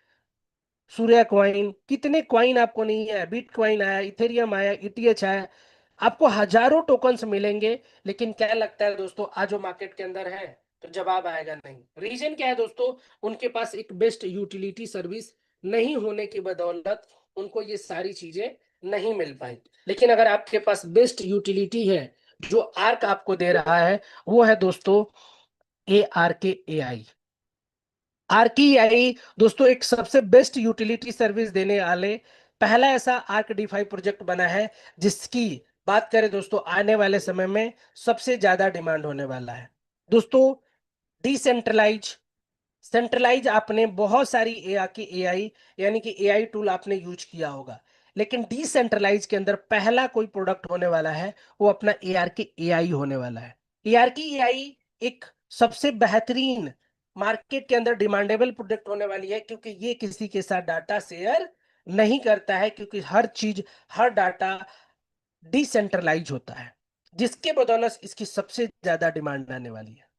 Surya coin, कितने क्वाइन आपको नहीं है, बिट क्वाइन आया, इथेरियम आया, ईटीएच आया, आपको हजारों टोकन्स मिलेंगे। लेकिन क्या लगता है दोस्तों, आज जो मार्केट के अंदर है तो जवाब आएगा नहीं। रीजन क्या है दोस्तों, उनके पास एक बेस्ट यूटिलिटी सर्विस नहीं होने की बदौलत उनको ये सारी चीजें नहीं मिल पाई। लेकिन अगर आपके पास बेस्ट यूटिलिटी है, जो आर्क आपको दे रहा है, वो है दोस्तों ARK AI। आरकेआई दोस्तों एक सबसे बेस्ट यूटिलिटी सर्विस देने वाले पहला ऐसा आर्क डीफाई प्रोजेक्ट बना है, जिसकी बात करें दोस्तों आने वाले समय में सबसे ज्यादा डिमांड होने वाला है। दोस्तों डिसेंट्रलाइज, सेंट्रलाइज आपने बहुत सारी एआई यानी कि एआई टूल आपने यूज किया होगा, लेकिन डिसेंट्रलाइज के अंदर पहला कोई प्रोडक्ट होने वाला है, वो अपना ARK AI होने वाला है। ARK AI एक सबसे बेहतरीन मार्केट के अंदर डिमांडेबल प्रोडक्ट होने वाली है, क्योंकि ये किसी के साथ डाटा शेयर नहीं करता है, क्योंकि हर चीज, हर डाटा डिसेंट्रलाइज होता है, जिसके बदौलत इसकी सबसे ज्यादा डिमांड आने वाली है।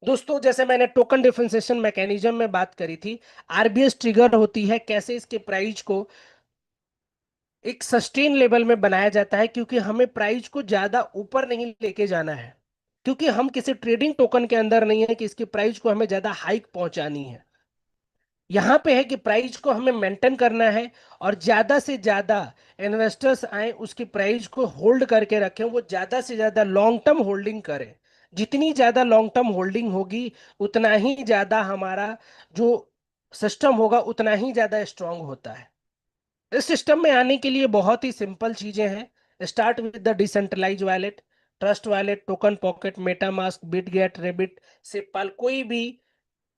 दोस्तों जैसे मैंने टोकन डिफरेंशिएशन मैकेनिज्म में बात करी थी, आरबीएस ट्रिगर होती है, कैसे इसके प्राइस को एक सस्टेन लेवल में बनाया जाता है, क्योंकि हमें प्राइस को ज्यादा ऊपर नहीं लेके जाना है, क्योंकि हम किसी ट्रेडिंग टोकन के अंदर नहीं है कि इसकी प्राइस को हमें ज्यादा हाइक पहुंचानी है। यहाँ पे है कि प्राइस को हमें मेंटेन करना है, और ज्यादा से ज्यादा इन्वेस्टर्स आए उसकी प्राइस को होल्ड करके रखें, वो ज्यादा से ज्यादा लॉन्ग टर्म होल्डिंग करें। जितनी ज्यादा लॉन्ग टर्म होल्डिंग होगी, उतना ही ज्यादा हमारा जो सिस्टम होगा उतना ही ज्यादा स्ट्रांग होता है। इस सिस्टम में आने के लिए बहुत ही सिंपल चीजें हैं। Start with the decentralize wallet, trust wallet, token pocket, MetaMask, Bitget, रेबिट, सिपाल, कोई भी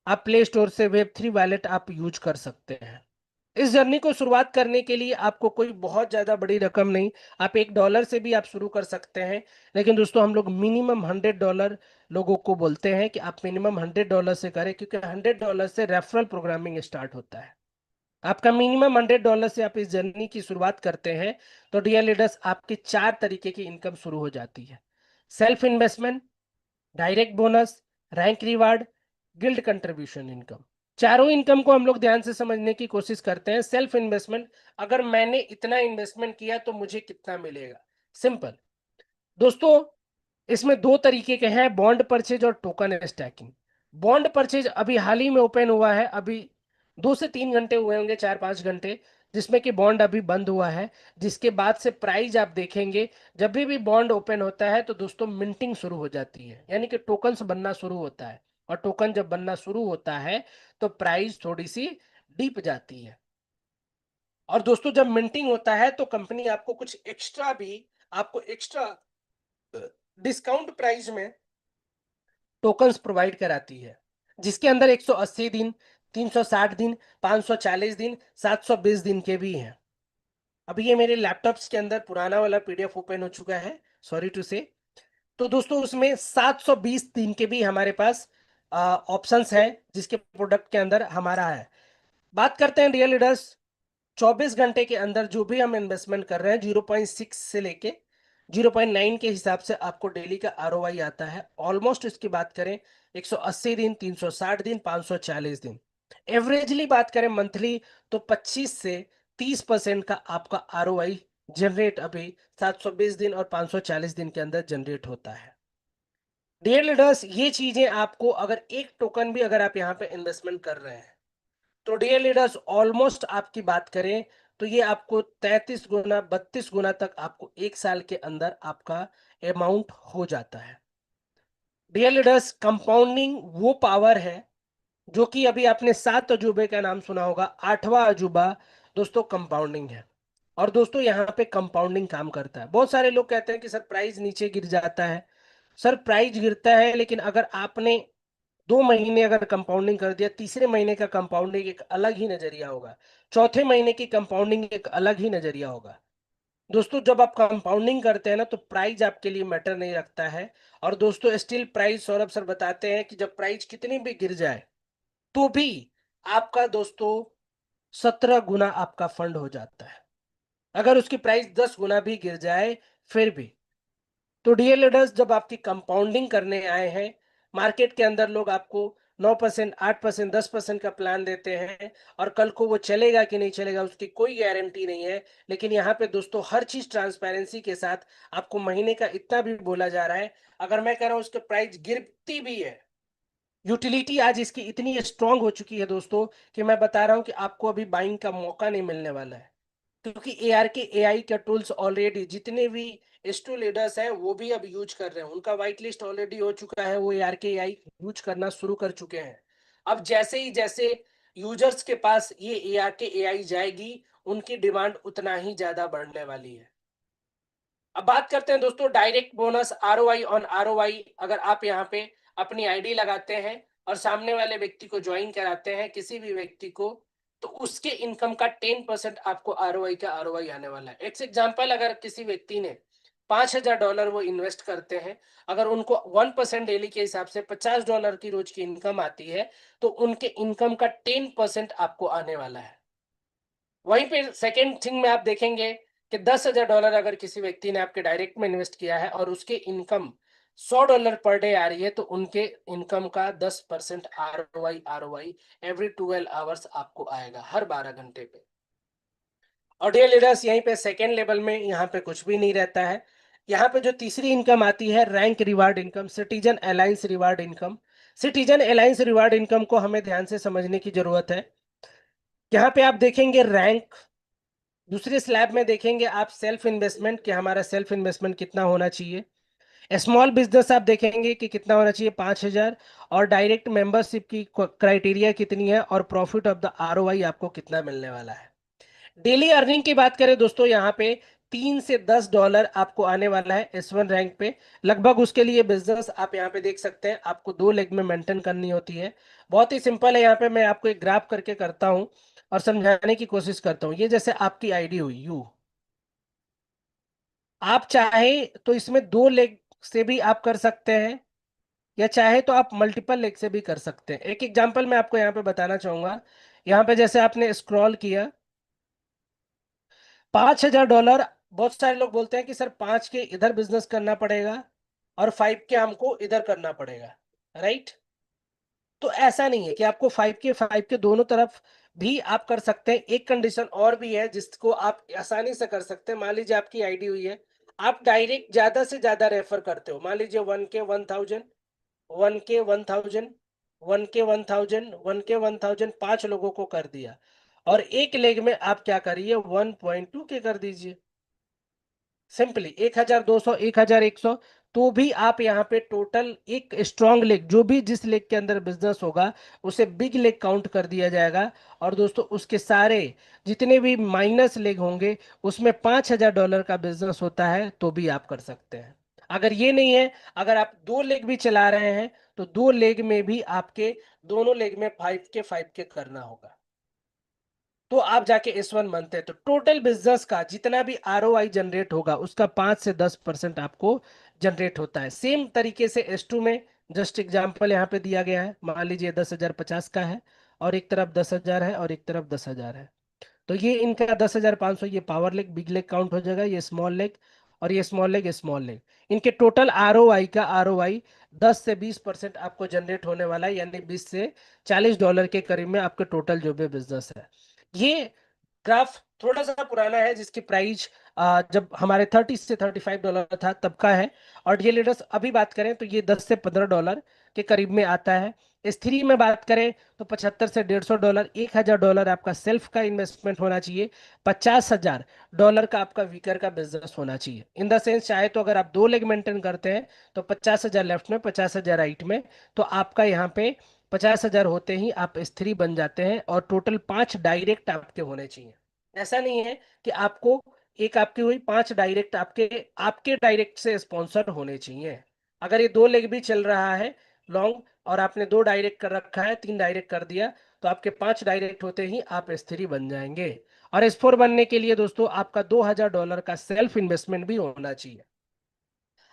आप प्ले स्टोर से वेब3 वॉलेट आप यूज कर सकते हैं। इस जर्नी को शुरुआत करने के लिए आपको कोई बहुत ज्यादा बड़ी रकम नहीं, आप $1 से भी आप शुरू कर सकते हैं। लेकिन दोस्तों हम लोग मिनिमम $100 लोगों को बोलते हैं कि आप मिनिमम $100 से करें, क्योंकि $100 से रेफरल प्रोग्रामिंग स्टार्ट होता है। आपका मिनिमम $100 से आप इस जर्नी की शुरुआत करते हैं, तो डियर लीडर्स आपकी 4 तरीके की इनकम शुरू हो जाती है। Self investment, direct bonus, rank reward, guild contribution income. चारों इनकम को हम लोग ध्यान से समझने की कोशिश करते हैं। सेल्फ इन्वेस्टमेंट, अगर मैंने इतना इन्वेस्टमेंट किया तो मुझे कितना मिलेगा। सिंपल दोस्तों, इसमें 2 तरीके के हैं, बॉन्ड परचेज और टोकन स्टैकिंग। बॉन्ड परचेज अभी हाल ही में ओपन हुआ है, अभी 2 से 3 घंटे हुए होंगे, 4-5 घंटे, जिसमें कि बॉन्ड अभी बंद हुआ है। जिसके बाद से प्राइस आप देखेंगे, जब भी बॉन्ड ओपन होता है तो दोस्तों मिंटिंग शुरू हो जाती है, यानी कि टोकन्स बनना शुरू होता है। और टोकन जब बनना शुरू होता है तो प्राइस थोड़ी सी डीप जाती है। और दोस्तों जब मिंटिंग होता है तो कंपनी आपको कुछ एक्स्ट्रा भी, आपको एक्स्ट्रा डिस्काउंट प्राइस में टोकन्स प्रोवाइड कराती है, जिसके अंदर 180 दिन, 360 दिन, 540 दिन, 720 दिन के भी हैं। अभी ये मेरे लैपटॉप्स के अंदर पुराना वाला पीडीएफ ओपन हो चुका है, सॉरी टू से। तो दोस्तों उसमें 720 दिन के भी हमारे पास ऑप्शंस हैं, जिसके प्रोडक्ट के अंदर हमारा है। बात करते हैं रियल लीडर्स, 24 घंटे के अंदर जो भी हम इन्वेस्टमेंट कर रहे हैं, 0.6 से लेके 0.9 के हिसाब से आपको डेली का आरओआई आता है। ऑलमोस्ट इसकी बात करें 180 दिन, 360 दिन, 540 दिन, एवरेजली बात करें मंथली, तो 25 से 30% का आपका आरओआई जनरेट अभी 720 दिन और 540 दिन के अंदर जनरेट होता है। डियर लीडर्स, ये चीजें आपको, अगर एक टोकन भी अगर आप यहाँ पे इन्वेस्टमेंट कर रहे हैं, तो डियर लीडर्स ऑलमोस्ट आपकी बात करें तो ये आपको 33 गुना, 32 गुना तक आपको 1 साल के अंदर आपका अमाउंट हो जाता है। डियर लीडर्स, कंपाउंडिंग वो पावर है जो कि अभी आपने 7 अजूबे का नाम सुना होगा, 8वां अजूबा दोस्तों कंपाउंडिंग है। और दोस्तों यहाँ पे कंपाउंडिंग काम करता है। बहुत सारे लोग कहते हैं कि सर प्राइस नीचे गिर जाता है। सर प्राइस गिरता है, लेकिन अगर आपने 2 महीने अगर कंपाउंडिंग कर दिया, तीसरे महीने का कंपाउंडिंग एक अलग ही नजरिया होगा, चौथे महीने की कंपाउंडिंग एक अलग ही नजरिया होगा। दोस्तों जब आप कंपाउंडिंग करते हैं ना, तो प्राइस आपके लिए मैटर नहीं रखता है। और दोस्तों स्टिल प्राइस, सौरभ सर बताते हैं कि जब प्राइस कितनी भी गिर जाए तो भी आपका दोस्तों 17 गुना आपका फंड हो जाता है, अगर उसकी प्राइस 10 गुना भी गिर जाए फिर भी। तो डियर लीडर्स, जब आपकी कंपाउंडिंग करने आए हैं, मार्केट के अंदर लोग आपको 9%, 8%, 10% का प्लान देते हैं, और कल को वो चलेगा कि नहीं चलेगा उसकी कोई गारंटी नहीं है। लेकिन यहाँ पे दोस्तों हर चीज ट्रांसपेरेंसी के साथ आपको महीने का इतना भी बोला जा रहा है। अगर मैं कह रहा हूँ उसके प्राइस गिरती भी है, यूटिलिटी आज इसकी इतनी स्ट्रांग हो चुकी है दोस्तों, कि मैं बता रहा हूं कि आपको अभी बाइंग का मौका नहीं मिलने वाला है। क्योंकि एआर के एआई का टूल्स ऑलरेडी जितने भी S2 लीडर्स हैं वो भी अब यूज कर रहे हैं, उनका वाइट लिस्ट ऑलरेडी हो चुका है, वो एआर के एआई यूज करना शुरू कर चुके हैं। अब जैसे ही जैसे यूजर्स के पास ये एआर के एआई जाएगी, उनकी डिमांड उतना ही ज्यादा बढ़ने वाली है। अब बात करते हैं दोस्तों direct bonus, ROI on ROI. अगर आप यहाँ पे अपनी आईडी लगाते हैं और सामने वाले व्यक्ति को ज्वाइन कराते हैं, किसी भी व्यक्ति को, तो उसके इनकम का 10% आपको आरओआई का आरओआई आने वाला है। एक एग्जांपल, अगर किसी व्यक्ति ने $5,000 वो इन्वेस्ट करते हैं, अगर उनको 1% डेली के हिसाब से $50 की रोज की इनकम आती है, तो उनके इनकम का 10% आपको आने वाला है। वहीं पे सेकेंड थिंग में आप देखेंगे कि $10,000 अगर किसी व्यक्ति ने आपके डायरेक्ट में इन्वेस्ट किया है और उसके इनकम $100 पर डे आ रही है, तो उनके इनकम का 10% आरओआई एवरी 12 आवर्स आपको आएगा, हर 12 घंटे पे। और डियर लीडर्स, यहीं पे सेकेंड लेवल में यहाँ पे कुछ भी नहीं रहता है। यहाँ पे जो तीसरी इनकम आती है, rank reward income, citizen alliance reward income. Citizen alliance reward income को हमें ध्यान से समझने की जरूरत है। यहाँ पे आप देखेंगे रैंक, दूसरे स्लैब में देखेंगे आप सेल्फ इन्वेस्टमेंट, कि हमारा सेल्फ इन्वेस्टमेंट कितना होना चाहिए। स्मॉल बिजनेस आप देखेंगे कि कितना होना चाहिए, 5,000। और डायरेक्ट मेंबरशिप की क्राइटेरिया कितनी है, और प्रॉफिट ऑफ द आरओआई आपको कितना मिलने वाला है। डेली अर्निंग की बात करें दोस्तों, यहाँ पे $3 से $10 आपको आने वाला है S1 रैंक पे। लगभग उसके लिए बिजनेस आप यहाँ पे देख सकते हैं, आपको 2 लेग में मेंटेन करनी होती है। बहुत ही सिंपल है, यहाँ पे मैं आपको एक ग्राफ करके करता हूँ और समझाने की कोशिश करता हूँ। ये जैसे आपकी आईडी हुई यू, आप चाहे तो इसमें 2 लेग से भी आप कर सकते हैं, या चाहे तो आप मल्टीपल लेग से भी कर सकते हैं। एक एग्जांपल मैं आपको यहाँ पे बताना चाहूंगा। यहाँ पे जैसे आपने स्क्रॉल किया, $5,000, बहुत सारे लोग बोलते हैं कि सर 5 के इधर बिजनेस करना पड़ेगा और 5 के हमको इधर करना पड़ेगा, राइट। तो ऐसा नहीं है कि आपको 5 के दोनों तरफ भी आप कर सकते हैं। एक कंडीशन और भी है जिसको आप आसानी से कर सकते हैं। मान लीजिए आपकी आईडी हुई है, आप डायरेक्ट ज्यादा से ज्यादा रेफर करते हो, मान लीजिए 1 के 1,000, 1 के 1,000, 1 के 1,000, 1 के 1,000, 5 लोगों को कर दिया, और एक लेग में आप क्या करिए, 1.2 के कर दीजिए। सिंपली 1,200, 1,100, तो भी आप यहाँ पे टोटल एक स्ट्रॉन्ग लेग, जो भी जिस लेग के अंदर बिजनेस होगा उसे बिग लेग काउंट कर दिया जाएगा। और दोस्तों उसके सारे जितने भी माइनस लेग होंगे उसमें $5,000 का बिजनेस होता है, तो भी आप कर सकते हैं। अगर ये नहीं है, अगर आप 2 लेग भी चला रहे हैं, तो 2 लेग में भी आपके दोनों लेग में 5 के करना होगा, तो आप जाके S1 बनते हैं। तो टोटल बिजनेस का जितना भी आरओआई जनरेट होगा उसका 5 से 10% आपको जनरेट होता है। सेम तरीके से S2 में जस्ट एग्जांपल यहाँ पे दिया गया है, मान लीजिए 10,000 50 का है, और एक तरफ 10,000 है और एक तरफ 10,000 है। तो ये इनका 10,500, ये power leg big leg count हो जाएगा, ये स्मॉल लेग, और ये स्मॉल लेग। इनके टोटल आरओआई 10 से 20% आपको जनरेट होने वाला है, यानी $20 से $40 के करीब में आपके टोटल जो भी बिजनेस है। ये ग्राफ थोड़ा सा पुराना है, जिसकी प्राइस जब हमारे $30 से $35 था तब का है। और ये लीडर्स अभी बात करें तो ये $10 से $15 के करीब में आता है। S3 में बात करें तो $75 से $150, $1,000 आपका सेल्फ का इन्वेस्टमेंट होना चाहिए, $50,000 का आपका वीकर का बिजनेस होना चाहिए। इन द सेंस, चाहे तो अगर आप 2 लेग मेंटेन करते हैं तो 50,000 लेफ्ट में, 50,000 राइट में, तो आपका यहाँ पे 50,000 होते ही आप S3 बन जाते हैं, और टोटल 5 डायरेक्ट आपके होने चाहिए। ऐसा नहीं है कि आपको एक आपकी हुई, 5 डायरेक्ट आपके आपके डायरेक्ट से स्पॉन्सर होने चाहिए। अगर ये 2 लेग भी चल रहा है लॉन्ग, और आपने 2 डायरेक्ट कर रखा है, 3 डायरेक्ट कर दिया, तो आपके 5 डायरेक्ट होते ही आप S3 बन जाएंगे। और S4 बनने के लिए दोस्तों आपका $2000 का सेल्फ इन्वेस्टमेंट भी होना चाहिए,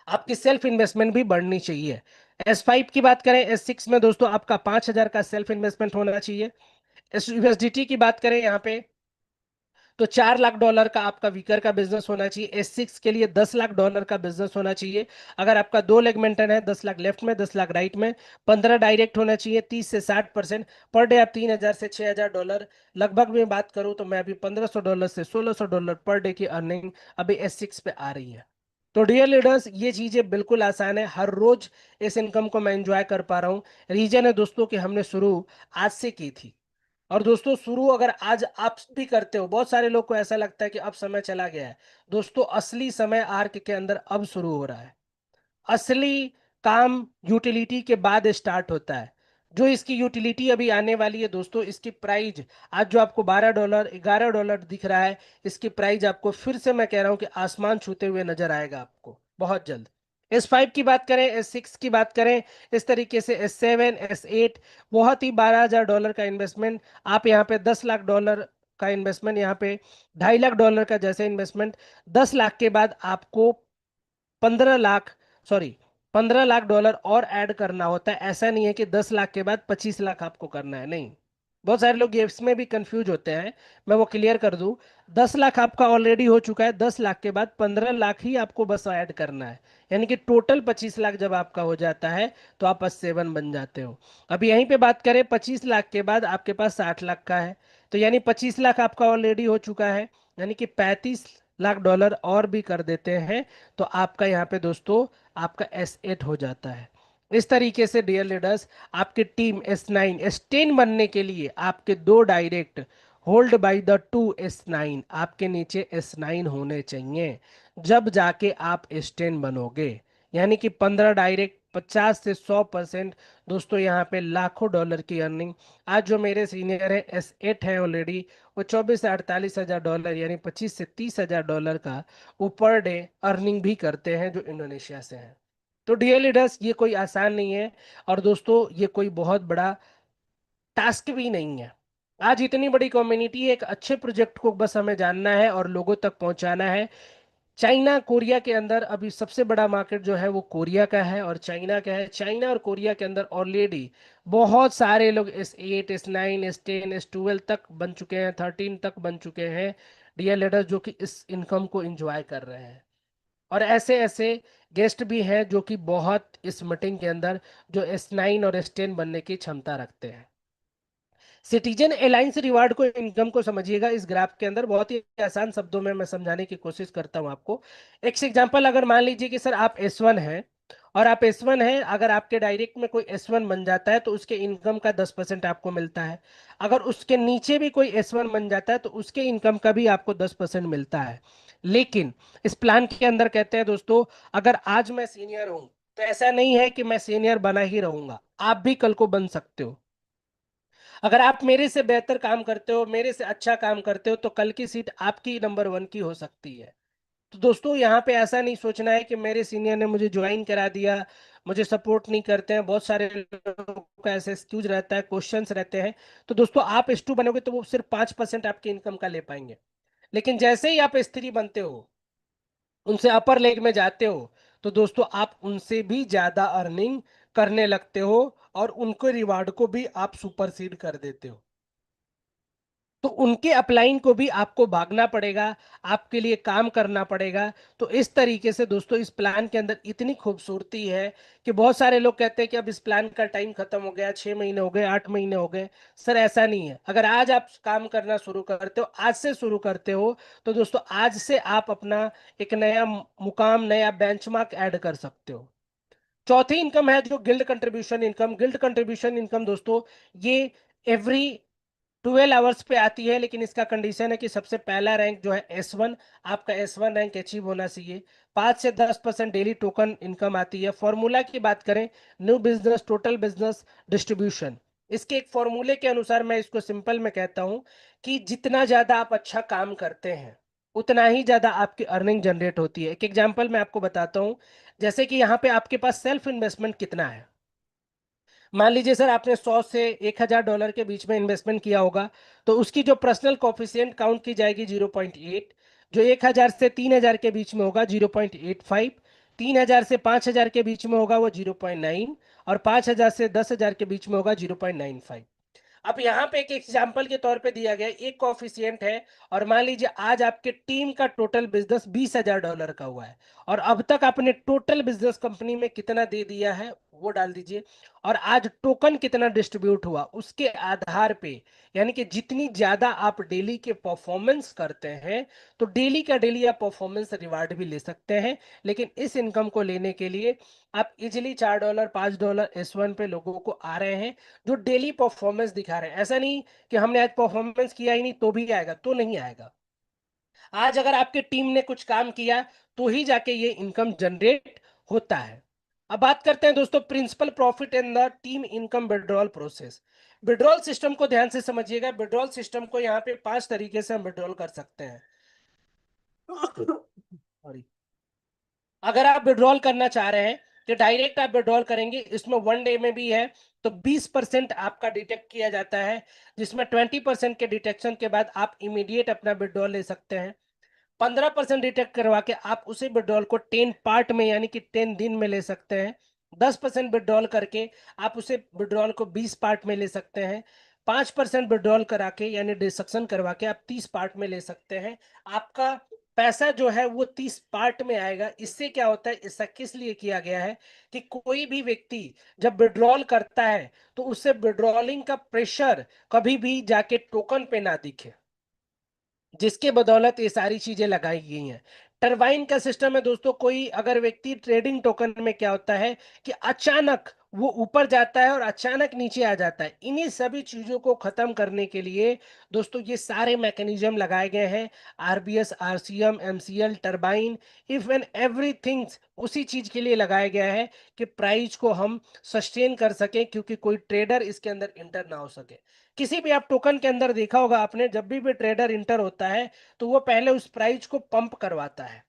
आपकी सेल्फ इन्वेस्टमेंट भी बढ़नी चाहिए। S5 की बात करें, S6 में दोस्तों आपका 5000 का सेल्फ इन्वेस्टमेंट होना चाहिए। USDT की बात करें यहाँ पे, तो $4 लाख का आपका वीकर का बिजनेस होना चाहिए। S6 के लिए $10 लाख का बिजनेस होना चाहिए। अगर आपका 2 लेग मेंटेन है, 10 लाख लेफ्ट में, 10 लाख राइट में, 15 डायरेक्ट होना चाहिए, 30 से 60%। पर डे आप 3000 से $6000, लगभग में बात करूं तो मैं अभी $1500 से $1600 पर डे की अर्निंग अभी S6 पे आ रही है। तो डियर लीडर्स, ये चीजें बिल्कुल आसान है, हर रोज इस इनकम को मैं एंजॉय कर पा रहा हूँ। रीजन है दोस्तों कि हमने शुरू आज से की थी। और दोस्तों शुरू अगर आज आप भी करते हो, बहुत सारे लोग को ऐसा लगता है कि अब समय चला गया है। दोस्तों असली समय आर्क के अंदर अब शुरू हो रहा है। असली काम यूटिलिटी के बाद स्टार्ट होता है। जो इसकी यूटिलिटी अभी आने वाली है दोस्तों, इसकी प्राइस आज जो आपको $12 $11 दिख रहा है, इसकी प्राइस आपको फिर से मैं कह रहा हूं कि आसमान छूते हुए नजर आएगा आपको बहुत जल्द। S5 की बात करें, S6 की बात करें, इस तरीके से S7 S8, बहुत ही $12,000 का इन्वेस्टमेंट। आप यहाँ पे $10 लाख का इन्वेस्टमेंट, यहाँ पे $2.5 लाख का जैसे इन्वेस्टमेंट, 10 लाख के बाद आपको 15 लाख, सॉरी, $15 लाख और ऐड करना होता है। ऐसा नहीं है कि 10 लाख के बाद 25 लाख आपको करना है, नहीं। बहुत सारे लोग ये इसमें भी कंफ्यूज होते हैं, मैं वो क्लियर कर दूं। 10 लाख आपका ऑलरेडी हो चुका है, 10 लाख के बाद 15 लाख ही आपको बस ऐड करना है। यानी कि टोटल 25 लाख जब आपका हो जाता है तो आप S7 बन जाते हो। अब यहीं पे बात करें, 25 लाख के बाद आपके पास 60 लाख का है, तो यानी 25 लाख आपका ऑलरेडी हो चुका है, यानी कि $35 लाख और भी कर देते हैं तो आपका यहाँ पे दोस्तों आपका S8 हो जाता है। इस तरीके से डियर लीडर्स, आपकी टीम S9 S10 बनने के लिए आपके 2 direct hold by the 2 S9, आपके नीचे S9 होने चाहिए, जब जाके आप S10 बनोगे। यानी कि 15 डायरेक्ट, 50 से 100%। दोस्तों यहाँ पे लाखों डॉलर की अर्निंग। आज जो मेरे सीनियर है S8 है ऑलरेडी, वो 24 से 48 हजार डॉलर, यानी 25 से 30 हजार डॉलर का वो पर डे अर्निंग भी करते हैं, जो इंडोनेशिया से हैं। तो डियर लीडर्स, ये कोई आसान नहीं है, और दोस्तों ये कोई बहुत बड़ा टास्क भी नहीं है। आज इतनी बड़ी कम्युनिटी है, एक अच्छे प्रोजेक्ट को बस हमें जानना है और लोगों तक पहुंचाना है। चाइना कोरिया के अंदर अभी सबसे बड़ा मार्केट जो है वो कोरिया का है और चाइना का है। चाइना और कोरिया के अंदर ऑलरेडी बहुत सारे लोग S8 S9 S10 S12 तक बन चुके हैं, 13 तक बन चुके हैं डियर लीडर्स, जो कि इस इनकम को एंजॉय कर रहे हैं। और ऐसे ऐसे गेस्ट भी हैं जो कि बहुत इस मीटिंग के अंदर जो S9 और S10 बनने की क्षमता रखते हैं। सिटीजन अलायंस रिवार्ड को, इनकम को समझिएगा इस ग्राफ के अंदर, बहुत ही आसान शब्दों में मैं समझाने की कोशिश करता हूं आपको। एक एग्जांपल, अगर मान लीजिए कि सर आप S1 हैं, और आप S1 हैं, अगर आपके डायरेक्ट में कोई S1 बन जाता है तो उसके इनकम का 10% आपको मिलता है। अगर उसके नीचे भी कोई S1 बन जाता है तो उसके इनकम का भी आपको 10% मिलता है। लेकिन इस प्लान के अंदर कहते हैं दोस्तों, अगर आज मैं सीनियर हूं तो ऐसा नहीं है कि मैं सीनियर बना ही रहूंगा, आप भी कल को बन सकते हो। अगर आप मेरे से बेहतर काम करते हो, मेरे से अच्छा काम करते हो, तो कल की सीट आपकी नंबर 1 की हो सकती है। तो दोस्तों यहाँ पे ऐसा नहीं सोचना है कि मेरे सीनियर ने मुझे ज्वाइन करा दिया, मुझे सपोर्ट नहीं करते हैं। बहुत सारे लोगों का ऐसे एक्सक्यूज रहता है, क्वेश्चंस रहते हैं। तो दोस्तों आप S2 बनोगे तो वो सिर्फ 5% आपके इनकम का ले पाएंगे। लेकिन जैसे ही आप S3 बनते हो, उनसे अपर लेग में जाते हो, तो दोस्तों आप उनसे भी ज्यादा अर्निंग करने लगते हो, और उनको रिवार्ड को भी आप सुपरसीड कर देते हो। तो उनके अपलाइन को भी आपको भागना पड़ेगा, आपके लिए काम करना पड़ेगा। तो इस तरीके से दोस्तों इस प्लान के अंदर इतनी खूबसूरती है कि बहुत सारे लोग कहते हैं कि अब इस प्लान का टाइम खत्म हो गया, 6 महीने हो गए, 8 महीने हो गए। सर ऐसा नहीं है, अगर आज आप काम करना शुरू करते हो, आज से शुरू करते हो, तो दोस्तों आज से आप अपना एक नया मुकाम, नया बेंचमार्क ऐड कर सकते हो। चौथी इनकम है जो guild contribution income. Guild contribution income दोस्तों, ये एवरी 12 आवर्स पे आती है, लेकिन इसका कंडीशन है कि सबसे पहला रैंक जो है S1, आपका S1 रैंक अचीव होना चाहिए। 5 से 10% डेली टोकन इनकम आती है। फॉर्मूला की बात करें, new business total business distribution, इसके एक फॉर्मूले के अनुसार मैं इसको सिंपल में कहता हूं कि जितना ज्यादा आप अच्छा काम करते हैं, उतना ही ज्यादा आपकी अर्निंग जनरेट होती है। एक एग्जांपल मैं आपको बताता हूं, जैसे कि यहाँ पे आपके पास सेल्फ इन्वेस्टमेंट कितना है। मान लीजिए सर आपने 100 से $1000 के बीच में इन्वेस्टमेंट किया होगा, तो उसकी जो पर्सनल कोफिशिएंट काउंट की जाएगी 0.8, जो 1000 से 3000 के बीच में होगा 0.85, 3000 से 5000 के बीच में होगा वो 0.9, और 5000 से 10,000 के बीच में होगा 0.95। अब यहाँ पे एक एग्जाम्पल के तौर पे दिया गया एक कोफिशिएंट है, और मान लीजिए आज आपके टीम का टोटल बिजनेस $20,000 का हुआ है, और अब तक आपने टोटल बिजनेस कंपनी में कितना दे दिया है वो डाल दीजिए, और आज टोकन कितना डिस्ट्रीब्यूट हुआ उसके आधार पे, यानी कि जितनी ज्यादा आप डेली के परफॉर्मेंस करते हैं, तो डेली का डेली आप परफॉर्मेंस रिवार्ड भी ले सकते हैं। लेकिन इस इनकम को लेने के लिए आप इजिली $4 $5 S1 पे लोगों को आ रहे हैं, जो डेली परफॉर्मेंस दिखा रहे हैं। ऐसा नहीं कि हमने आज परफॉर्मेंस किया ही नहीं तो भी आएगा, तो नहीं आएगा। आज अगर आपके टीम ने कुछ काम किया तो ही जाके ये इनकम जनरेट होता है। अब बात करते हैं दोस्तों principal profit in the team income withdrawal process. Withdrawal system को ध्यान से समझिएगा। विड्रॉल सिस्टम को यहाँ पे 5 तरीके से हम विड्रॉल कर सकते हैं। सॉरी। अगर आप विड्रॉल करना चाह रहे हैं तो डायरेक्ट आप विड्रॉल करेंगे, इसमें 1 डे में भी है, तो 20% आपका डिटेक्ट किया जाता है, जिसमें 20% के डिटेक्शन के बाद आप इमीडिएट अपना विड्रॉल ले सकते हैं। 15% डिटेक्ट करवा के आप उसी विड्रॉल को 10 पार्ट में यानी कि 10 दिन में ले सकते हैं। 10% विड्रॉल करके आप उसे विड्रॉल को 20 पार्ट में ले सकते हैं। 5% विड्रॉल करा के यानी डिडक्शन करवा के आप 30 पार्ट में ले सकते हैं। आपका पैसा जो है वो 30 पार्ट में आएगा। इससे क्या होता है, ऐसा किस लिए किया गया है कि कोई भी व्यक्ति जब विड्रॉल करता है तो उससे विड्रॉलिंग का प्रेशर कभी भी जाके टोकन पे ना दिखे, जिसके बदौलत ये सारी चीजें लगाई गई हैं। टरबाइन का सिस्टम है दोस्तों। कोई अगर व्यक्ति ट्रेडिंग टोकन में क्या होता है कि अचानक वो ऊपर जाता है और अचानक नीचे आ जाता है, इन्हीं सभी चीजों को खत्म करने के लिए दोस्तों ये सारे मैकेनिज्म लगाए गए हैं। RBS, RCM, MCL, turbine, if and everything उसी चीज के लिए लगाया गया है कि प्राइस को हम सस्टेन कर सके, क्योंकि कोई ट्रेडर इसके अंदर इंटर ना हो सके। किसी भी आप टोकन के अंदर देखा होगा आपने, जब भी ट्रेडर इंटर होता है तो वो पहले उस प्राइस को पंप करवाता है,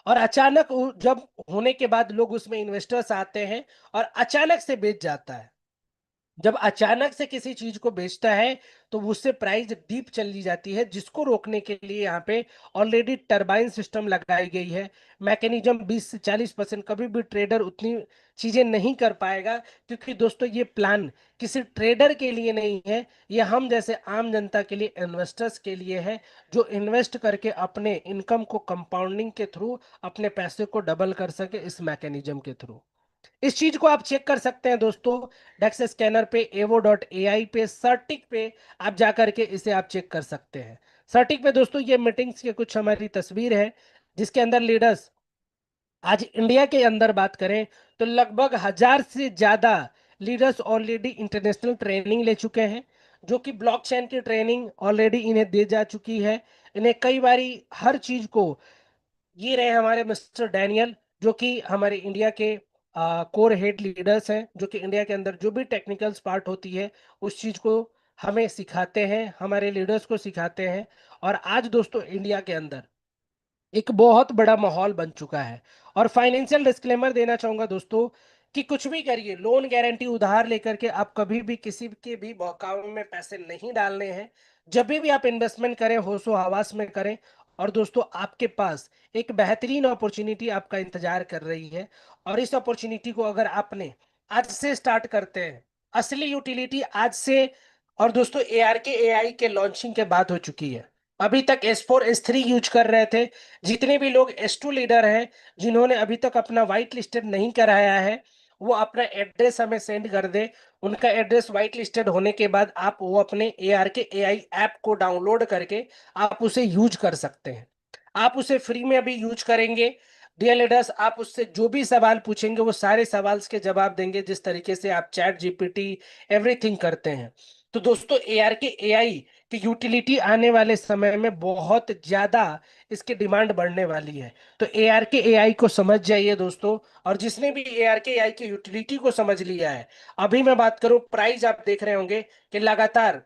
और अचानक जब होने के बाद लोग उसमें इन्वेस्टर्स आते हैं और अचानक से बेच जाता है। जब अचानक से किसी चीज को बेचता है तो उससे प्राइस डीप चली जाती है, जिसको रोकने के लिए यहाँ पे ऑलरेडी टरबाइन सिस्टम लगाई गई है। मैकेनिज्म 20 से 40%, कभी भी ट्रेडर उतनी चीजें नहीं कर पाएगा, क्योंकि दोस्तों ये प्लान किसी ट्रेडर के लिए नहीं है, ये हम जैसे आम जनता के लिए, इन्वेस्टर्स के लिए है, जो इन्वेस्ट करके अपने इनकम को कंपाउंडिंग के थ्रू अपने पैसे को डबल कर सके इस मैकेनिज्म के थ्रू। इस चीज को आप चेक कर सकते हैं दोस्तों, डेक्स स्कैनर पे, evo.ai पे, सर्टिक पे आप जाकर के इसे आप चेक कर सकते हैं। सर्टिक पे दोस्तों ये मीटिंग्स के कुछ हमारी तस्वीर है, जिसके अंदर लीडर्स, आज इंडिया के अंदर बात करें तो लगभग 1000 से ज्यादा लीडर्स ऑलरेडी इंटरनेशनल ट्रेनिंग ले चुके हैं, जो कि ब्लॉकचेन की ट्रेनिंग ऑलरेडी इन्हें दी जा चुकी है। इन्हें कई बारी हर चीज को, ये रहे हमारे मिस्टर डैनियल, जो कि हमारे इंडिया के कोर हेड लीडर्स हैं, जो कि इंडिया के अंदर जो भी टेक्निकल्स पार्ट होती है उस चीज को हमें सिखाते हैं, हमारे लीडर्स को सिखाते हैं। और आज दोस्तों इंडिया के अंदर एक बहुत बड़ा माहौल बन चुका है। और फाइनेंशियल डिस्क्लेमर देना चाहूंगा दोस्तों कि कुछ भी करिए, लोन गारंटी उधार लेकर के आप कभी भी किसी के भी अकाउंट में पैसे नहीं डालने हैं। जब भी आप इन्वेस्टमेंट करें होशो हवास में करें। और दोस्तों आपके पास एक बेहतरीन अपॉर्चुनिटी आपका इंतजार कर रही है, और इस अपॉर्चुनिटी को अगर आपने आज से स्टार्ट करते हैं, असली यूटिलिटी आज से। और दोस्तों एआरके एआई के लॉन्चिंग के बाद हो चुकी है। अभी तक S4 S3 यूज कर रहे थे। जितने भी लोग S2 लीडर हैं, जिन्होंने अभी तक अपना व्हाइट लिस्टेड नहीं कराया है, वो अपना एड्रेस हमें सेंड कर दे। उनका एड्रेस व्हाइट लिस्टेड होने के बाद आप वो अपने ARK AI ऐप को डाउनलोड करके आप उसे यूज कर सकते हैं। आप उसे फ्री में अभी यूज करेंगे। डियर लीडर्स, आप उससे जो भी सवाल पूछेंगे वो सारे सवाल के जवाब देंगे, जिस तरीके से आप चैट जीपीटी एवरीथिंग करते हैं। तो दोस्तों ARK AI की यूटिलिटी आने वाले समय में बहुत ज्यादा इसकी डिमांड बढ़ने वाली है। तो ARK AI को समझ जाइए दोस्तों। और जिसने भी ARK AI की यूटिलिटी को समझ लिया है, अभी मैं बात करूं प्राइस, आप देख रहे होंगे कि लगातार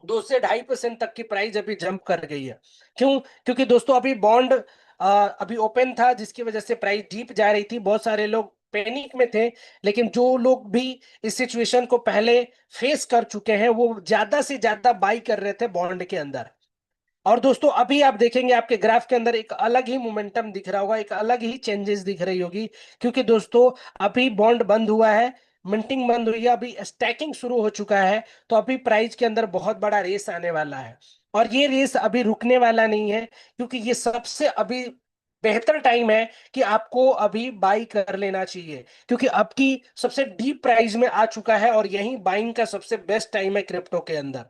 2 से 2.5% तक की प्राइस अभी जंप कर गई है। क्यों? क्योंकि दोस्तों अभी बॉन्ड अभी ओपन था, जिसकी वजह से प्राइस डीप जा रही थी। बहुत सारे लोग पैनिक में थे, लेकिन जो लोग भी इस सिचुएशन को पहले फेस कर चुके हैं वो ज्यादा से ज्यादा बाई कर रहे थे बॉन्ड के अंदर। और दोस्तों अभी आप देखेंगे आपके ग्राफ के अंदर एक अलग ही मोमेंटम दिख रहा होगा, एक अलग ही चेंजेस दिख रही होगी, क्योंकि दोस्तों अभी बॉन्ड बंद हुआ है, मिंटिंग बंद हुई है, अभी स्टैकिंग शुरू हो चुका है। तो अभी प्राइस के अंदर बहुत बड़ा रेस आने वाला है, और ये रेस अभी रुकने वाला नहीं है, क्योंकि ये सबसे अभी बेहतर टाइम है कि आपको अभी बाई कर लेना चाहिए, क्योंकि अब की सबसे डीप प्राइस में आ चुका है, और यही बाइंग का सबसे बेस्ट टाइम है क्रिप्टो के अंदर।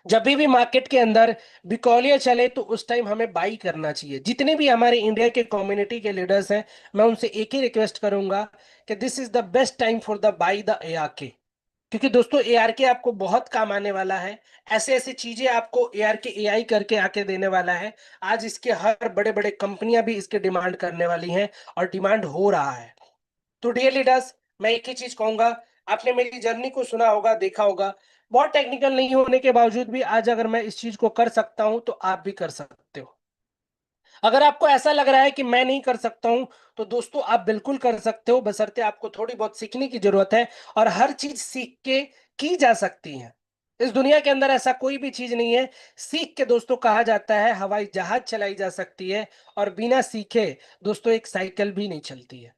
जब भी मार्केट के अंदर बिकौलिया चले तो उस टाइम हमें बाई करना चाहिए। जितने भी हमारे इंडिया के कम्युनिटी के लीडर्स हैं, मैं उनसे एक ही रिक्वेस्ट करूंगा कि this is the best time for the by the ARK, क्योंकि दोस्तों एआरके आपको बहुत काम आने वाला है। ऐसे ऐसे चीजें आपको एआरके एआई करके आके देने वाला है। आज इसके हर बड़े बड़े कंपनियां भी इसके डिमांड करने वाली हैं, और डिमांड हो रहा है। तो डियर लीडर्स, मैं एक ही चीज कहूंगा, आपने मेरी जर्नी को सुना होगा, देखा होगा, बहुत टेक्निकल नहीं होने के बावजूद भी आज अगर मैं इस चीज को कर सकता हूं तो आप भी कर सकते हो। अगर आपको ऐसा लग रहा है कि मैं नहीं कर सकता हूं, तो दोस्तों आप बिल्कुल कर सकते हो, बशर्ते आपको थोड़ी बहुत सीखने की जरूरत है, और हर चीज सीख के की जा सकती है। इस दुनिया के अंदर ऐसा कोई भी चीज नहीं है सीख के, दोस्तों कहा जाता है हवाई जहाज चलाई जा सकती है, और बिना सीखे दोस्तों एक साइकिल भी नहीं चलती है।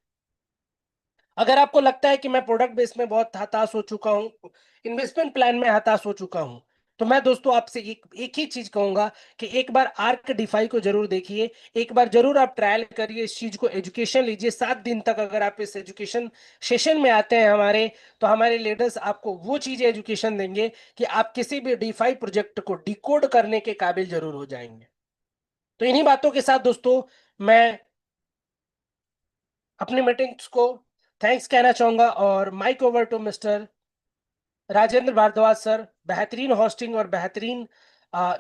अगर आपको लगता है कि मैं प्रोडक्ट बेस में बहुत हताश हो चुका हूं, इन्वेस्टमेंट प्लान में हताश हो चुका हूं, तो मैं दोस्तों आपसे एक ही चीज कहूंगा कि एक बार आर्क डिफाई को जरूर देखिए। एक बार जरूर आप ट्रायल करिए, इस चीज को एजुकेशन लीजिए 7 दिन तक। अगर आप इस एजुकेशन सेशन में आते हैं हमारे, तो हमारे लीडर्स आपको वो चीज एजुकेशन देंगे कि आप किसी भी डिफाई प्रोजेक्ट को डिकोड करने के काबिल जरूर हो जाएंगे। तो इन्हीं बातों के साथ दोस्तों मैं अपनी मीटिंग्स को थैंक्स कहना चाहूंगा, और mic over to mister Rajendra Bhardwaj sir. बेहतरीन होस्टिंग और बेहतरीन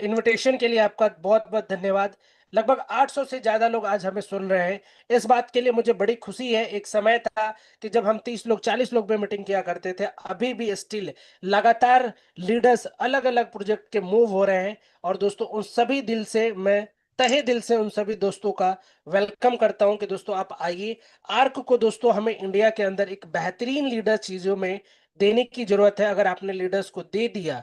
इनविटेशन के लिए आपका बहुत बहुत धन्यवाद। लगभग 800 से ज्यादा लोग आज हमें सुन रहे हैं, इस बात के लिए मुझे बड़ी खुशी है। एक समय था कि जब हम 30 लोग 40 लोग पे मीटिंग किया करते थे, अभी भी स्टिल लगातार लीडर्स अलग अलग प्रोजेक्ट के मूव हो रहे हैं। और दोस्तों उन सभी दिल से मैं तहे दिल से उन सभी दोस्तों का वेलकम करता हूं कि दोस्तों आप आइए। आर्क को दोस्तों हमें इंडिया के अंदर एक बेहतरीन लीडर चीजों में देने की जरूरत है। अगर आपने लीडर्स को दे दिया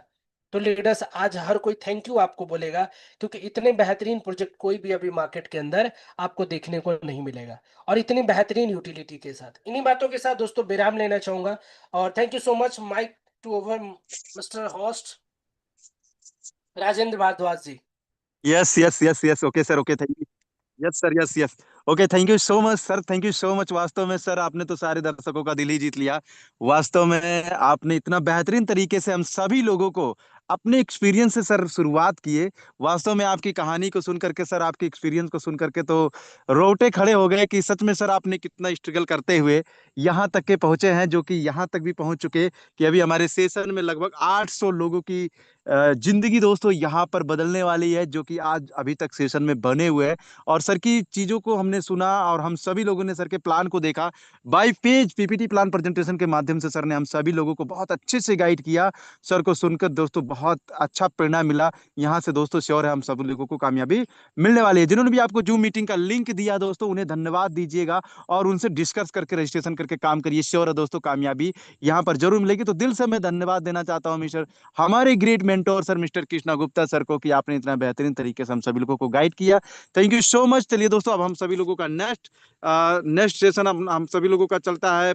तो लीडर्स आज हर कोई थैंक यू आपको बोलेगा, क्योंकि इतने बेहतरीन प्रोजेक्ट कोई भी अभी मार्केट के अंदर आपको देखने को नहीं मिलेगा, और इतनी बेहतरीन यूटिलिटी के साथ। इन्हीं बातों के साथ दोस्तों विराम लेना चाहूंगा, और thank you so much. Mic to over mister host Rajendra Bhardwaj ji. Yes yes yes yes, okay sir, okay, thank you. Yes sir, yes yes. Okay, thank you so much sir, thank you so much. वास्तव में sir आपने तो सारे दर्शकों का दिल ही जीत लिया। वास्तव में आपने इतना बेहतरीन तरीके से हम सभी लोगों को अपने एक्सपीरियंस से सर शुरुआत किए। वास्तव में आपकी कहानी को सुन करके सर, आपके एक्सपीरियंस को सुन करके तो रोटे खड़े हो गए कि सच में सर आपने कितना स्ट्रगल करते हुए यहाँ तक के पहुंचे हैं, जो कि यहाँ तक भी पहुंच चुके कि अभी हमारे सेशन में लगभग 800 लोगों की जिंदगी दोस्तों यहाँ पर बदलने वाली है, जो कि आज अभी तक सेशन में बने हुए हैं। और सर की चीजों को हमने सुना, और हम सभी लोगों ने सर के प्लान को देखा। By page PPT plan presentation के माध्यम से सर ने हम सभी लोगों को बहुत अच्छे से गाइड किया। सर को सुनकर दोस्तों बहुत अच्छा प्रेरणा मिला। यहाँ से दोस्तों श्योर है हम सब लोगों को कामयाबी मिलने वाली है। जिन्होंने भी आपको जूम मीटिंग का लिंक दिया दोस्तों, उन्हें धन्यवाद दीजिएगा, और उनसे डिस्कस करके रजिस्ट्रेशन करके काम करिए। श्योर है दोस्तों कामयाबी यहाँ पर जरूर मिलेगी। तो दिल से मैं धन्यवाद देना चाहता हूँ मिस्टर हमारे great mentor sir mister Krishna Gupta sir को, कि आपने इतना बेहतरीन तरीके से हम सभी लोगों को गाइड किया। Thank you so much. चलिए दोस्तों, अब हम सभी लोगों का नेक्स्ट सेशन हम सभी लोगों का चलता है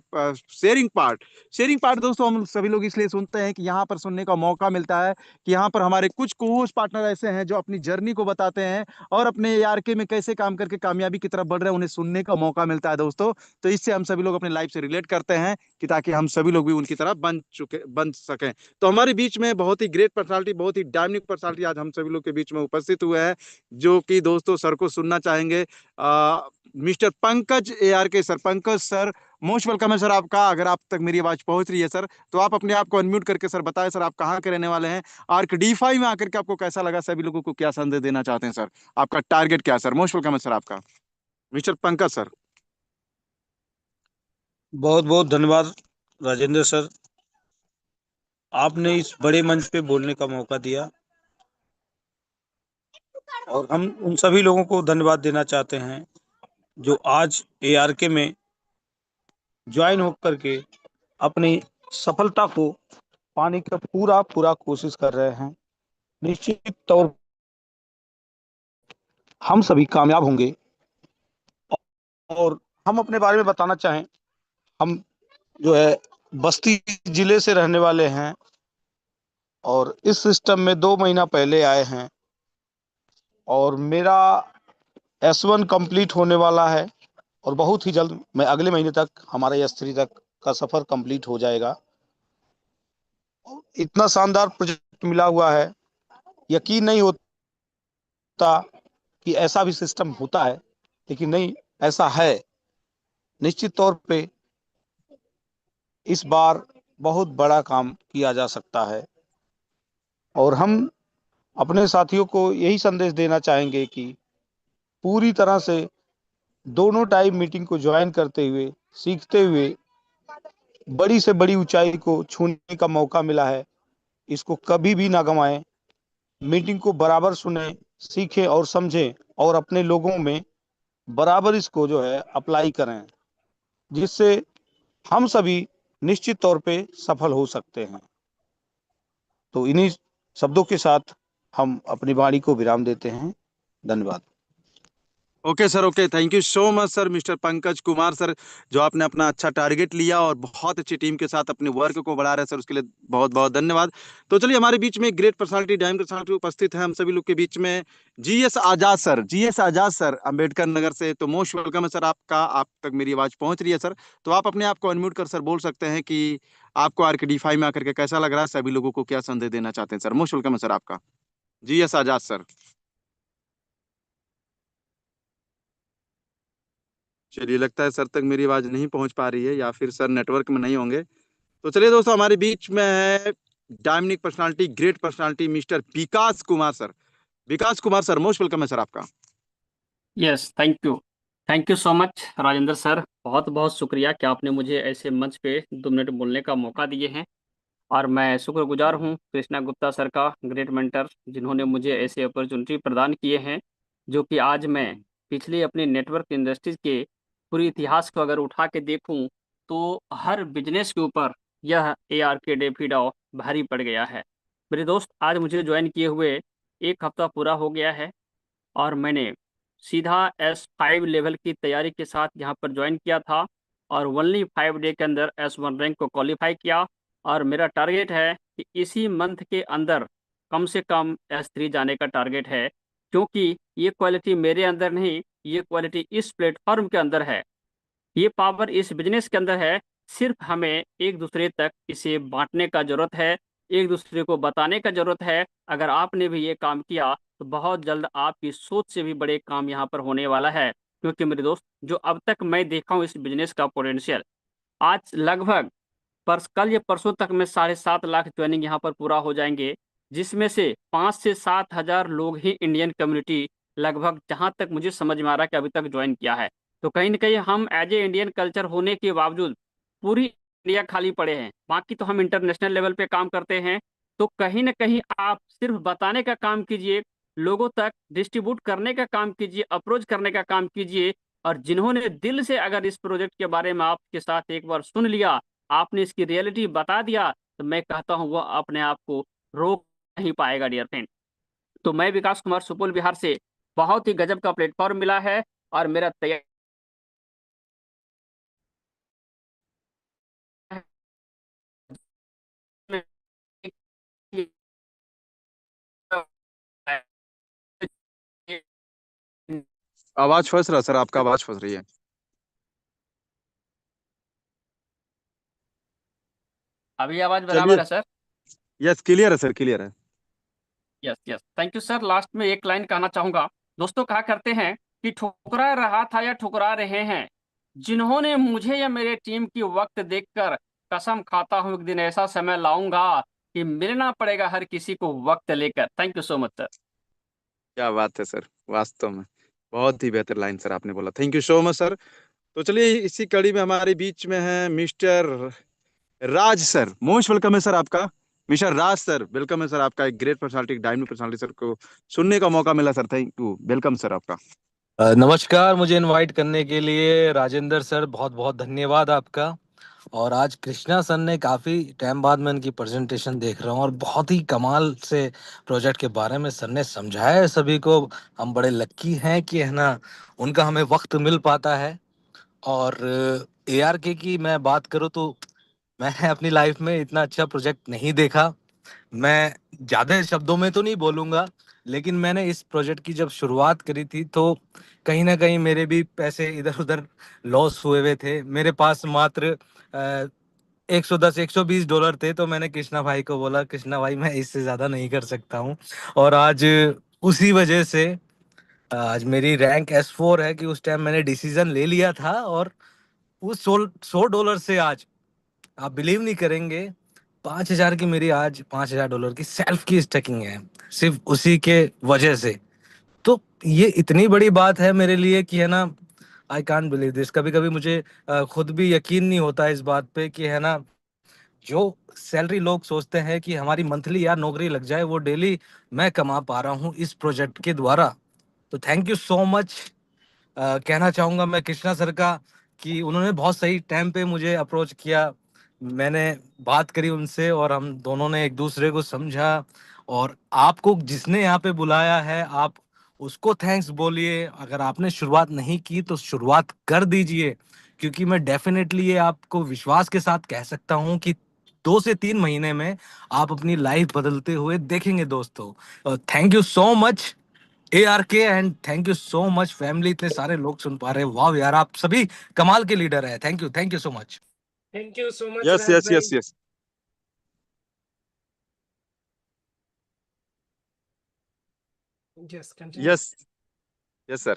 शेयरिंग पार्ट। शेयरिंग पार्ट दोस्तों हम सभी लोग इसलिए सुनते हैं कि यहाँ पर सुनने का मौका मिलता है कि यहाँ पर हमारे कुछ कोहोस्ट पार्टनर ऐसे हैं जो अपनी जर्नी को बताते हैं, और अपने एआरके में कैसे काम करके कामयाबी की तरफ बढ़ रहे हैं, उन्हें सुनने का मौका मिलता है दोस्तों। तो इससे हम सभी लोग अपने लाइफ से रिलेट करते हैं, कि ताकि हम सभी लोग भी उनकी तरह बन सकें। तो हमारे बीच में बहुत ही ग्रेट पर्सनालिटी, बहुत ही डायनामिक पर्सनालिटी आज हम सभी लोग के बीच में उपस्थित हुए हैं, जो कि दोस्तों सर को सुनना चाहेंगे। मिस्टर पंकज एआर के sir, Pankaj sir, most welcome है सर आपका। अगर आप तक मेरी आवाज पहुंच रही है सर, तो आप अपने आप को अनम्यूट करके सर बताएं सर, आप कहाँ के रहने वाले हैं, आर्क डीफाई में आकर के आपको कैसा लगा, सभी लोगों को क्या संदेश देना चाहते हैं सर, आपका टारगेट क्या है सर। मोस्ट वेलकम है सर आपका, मिस्टर पंकज सर। बहुत बहुत धन्यवाद राजेंद्र सर, आपने इस बड़े मंच पे बोलने का मौका दिया, और हम उन सभी लोगों को धन्यवाद देना चाहते हैं जो आज एआरके में ज्वाइन होकर के अपनी सफलता को पाने का पूरा पूरा कोशिश कर रहे हैं। निश्चित तौर हम सभी कामयाब होंगे। और हम अपने बारे में बताना चाहें, हम जो है बस्ती जिले से रहने वाले हैं और इस सिस्टम में 2 महीना पहले आए हैं और मेरा S1 कंप्लीट होने वाला है और बहुत ही जल्द मैं अगले महीने तक हमारा S3 तक का सफर कंप्लीट हो जाएगा। इतना शानदार प्रोजेक्ट मिला हुआ है, यकीन नहीं होता कि ऐसा भी सिस्टम होता है, लेकिन नहीं, ऐसा है। निश्चित तौर पे इस बार बहुत बड़ा काम किया जा सकता है और हम अपने साथियों को यही संदेश देना चाहेंगे कि पूरी तरह से दोनों टाइम मीटिंग को ज्वाइन करते हुए, सीखते हुए बड़ी से बड़ी ऊंचाई को छूने का मौका मिला है, इसको कभी भी ना गंवाएं। मीटिंग को बराबर सुने, सीखें और समझें और अपने लोगों में बराबर इसको जो है अप्लाई करें, जिससे हम सभी निश्चित तौर पे सफल हो सकते हैं। तो इन्हीं शब्दों के साथ हम अपनी वाणी को विराम देते हैं। धन्यवाद। Okay sir, okay, thank you so much sir, mister Pankaj Kumar sir, जो आपने अपना अच्छा टारगेट लिया और बहुत अच्छी टीम के साथ अपने वर्क को बढ़ा रहे हैं सर, उसके लिए बहुत बहुत धन्यवाद। तो चलिए, हमारे बीच में ग्रेट पर्सनालिटी, डायम पर्सनालिटी उपस्थित है हम सभी लोग के बीच में। जीएस आजाद सर, जीएस आजाद सर, अंबेडकर नगर से। तो मोस्ट वेलकम है सर आपका, आप तक मेरी आवाज पहुंच रही है सर? तो आप अपने आप को अनम्यूट कर सर बोल सकते हैं कि आपको आरकेडीफाई में आकर के कैसा लग रहा है, सभी लोगों को क्या संदेश देना चाहते हैं सर? मोस्ट वेलकम है सर आपका, जीएस आजाद सर। चलिए, लगता है सर तक मेरी आवाज नहीं पहुंच पा रही है या फिर सर नेटवर्क में नहीं होंगे। तो चलिए दोस्तों, हमारे बीच में है डायमनिक पर्सनालिटी, ग्रेट पर्सनालिटी, मिस्टर विकास कुमार सर। विकास कुमार सर, मोस्ट वेलकम है सर आपका। Yes, thank you so much Rajendra sir. बहुत बहुत शुक्रिया कि आपने मुझे ऐसे मंच पे 2 मिनट बोलने का मौका दिए हैं। और मैं शुक्रगुजार हूँ कृष्णा गुप्ता सर का, ग्रेट मेंटर, जिन्होंने मुझे ऐसे अपॉर्चुनिटी प्रदान किए हैं, जो कि आज मैं पिछले अपने नेटवर्क इंडस्ट्रीज के पूरे इतिहास को अगर उठा के देखूं तो हर बिजनेस के ऊपर यह ARK डेफिडो भारी पड़ गया है। मेरे दोस्त, आज मुझे ज्वाइन किए हुए 1 हफ्ता पूरा हो गया है और मैंने सीधा S5 लेवल की तैयारी के साथ यहाँ पर ज्वाइन किया था और ओनली 5 डे के अंदर S1 रैंक को क्वालिफाई किया। और मेरा टारगेट है कि इसी मंथ के अंदर कम से कम S3 जाने का टारगेट है, क्योंकि ये क्वालिटी मेरे अंदर नहीं, ये क्वालिटी इस प्लेटफॉर्म के अंदर है, ये पावर इस बिजनेस के अंदर है। सिर्फ हमें एक दूसरे तक इसे बांटने का जरूरत है, एक दूसरे को बताने का जरूरत है। अगर आपने भी ये काम किया तो बहुत जल्द आपकी सोच से भी बड़े काम यहाँ पर होने वाला है। क्योंकि मेरे दोस्त, जो अब तक मैं देखा हूँ इस बिजनेस का पोटेंशियल, आज लगभग कल या परसों तक में 7.5 लाख ज्वाइनिंग यहाँ पर पूरा हो जाएंगे, जिसमें से 5 से 7 हजार लोग ही इंडियन कम्युनिटी लगभग, जहाँ तक मुझे समझ में आ रहा है, कि अभी तक ज्वाइन किया है। तो कहीं ना कहीं हम एज ए इंडियन कल्चर होने के बावजूद पूरी इंडिया खाली पड़े हैं, बाकी तो हम इंटरनेशनल लेवल पे काम करते हैं। तो कहीं ना कहीं आप सिर्फ बताने का काम कीजिए, लोगों तक डिस्ट्रीब्यूट करने का काम कीजिए, अप्रोच करने का काम कीजिए। और जिन्होंने दिल से अगर इस प्रोजेक्ट के बारे में आपके साथ एक बार सुन लिया, आपने इसकी रियलिटी बता दिया, तो मैं कहता हूँ वह अपने आप को रोक नहीं पाएगा डियर फ्रेंड। तो मैं विकास कुमार, सुपौल बिहार से, बहुत ही गजब का प्लेटफॉर्म मिला है और मेरा तैयार आवाज फंस रहा सर, आपका आवाज फंस रही है। अभी आवाज चलिए, बराबर है सर? यस, क्लियर है सर, क्लियर है। Yes yes, thank you sir. Last में एक लाइन कहना चाहूंगा। दोस्तों, कहा करते हैं कि ठुकरा रहा था या ठुकरा रहे हैं, जिन्होंने मुझे या मेरे टीम की वक्त देखकर कसम खाता हूं एक दिन ऐसा समय लाऊंगा कि मिलना पड़ेगा हर किसी को वक्त लेकर। Thank you so much sir. क्या बात है सर, वास्तव में बहुत ही बेहतर लाइन सर आपने बोला, thank you so much sir. तो चलिए, इसी कड़ी में हमारे बीच में है मिस्टर राज सर। मोस्ट वेलकम है सर आपका, मिस्टर राज सर, वेलकम है सर आपका। एक great personality, diamond personality sir को सुनने का मौका मिला sir, thank you, welcome sir आपका। नमस्कार, मुझे इनवाइट करने के लिए राजेंद्र सर बहुत बहुत धन्यवाद आपका। और आज कृष्णा सर ने काफ़ी टाइम बाद मैं इनकी प्रेजेंटेशन देख रहा हूँ और बहुत ही कमाल से प्रोजेक्ट के बारे में सर ने समझाया है सभी को। हम बड़े लक्की हैं कि है ना, उनका हमें वक्त मिल पाता है। और ARK की मैं बात करूँ तो मैंने अपनी लाइफ में इतना अच्छा प्रोजेक्ट नहीं देखा। मैं ज्यादा शब्दों में तो नहीं बोलूंगा, लेकिन मैंने इस प्रोजेक्ट की जब शुरुआत करी थी तो कहीं ना कहीं मेरे भी पैसे इधर उधर लॉस हुए हुए थे। मेरे पास मात्र 110 $120 थे, तो मैंने कृष्णा भाई को बोला, कृष्णा भाई मैं इससे ज्यादा नहीं कर सकता हूँ। और आज उसी वजह से आज मेरी रैंक S4 है कि उस टाइम मैंने डिसीजन ले लिया था। और उस $100 से आज आप बिलीव नहीं करेंगे, 5,000 की मेरी आज $5,000 की सेल्फ की स्टैकिंग है, सिर्फ उसी के वजह से। तो ये इतनी बड़ी बात है मेरे लिए कि है ना, आई कांट बिलीव दिस। कभी कभी मुझे खुद भी यकीन नहीं होता इस बात पे कि है ना, जो सैलरी लोग सोचते हैं कि हमारी मंथली या नौकरी लग जाए, वो डेली मैं कमा पा रहा हूँ इस प्रोजेक्ट के द्वारा। तो थैंक यू सो मच। कहना चाहूंगा मैं कृष्णा सर का कि उन्होंने बहुत सही टाइम पे मुझे अप्रोच किया। मैंने बात करी उनसे और हम दोनों ने एक दूसरे को समझा। और आपको जिसने यहाँ पे बुलाया है, आप उसको थैंक्स बोलिए। अगर आपने शुरुआत नहीं की तो शुरुआत कर दीजिए, क्योंकि मैं डेफिनेटली ये आपको विश्वास के साथ कह सकता हूँ कि 2 से 3 महीने में आप अपनी लाइफ बदलते हुए देखेंगे दोस्तों। Thank you so much ARK, and thank you so much family. इतने सारे लोग सुन पा रहे हैं, वाह यार, आप सभी कमाल के लीडर है। Thank you so much. Thank you so much yes Raj yes भाई। Yes yes yes continue. Yes yes sir.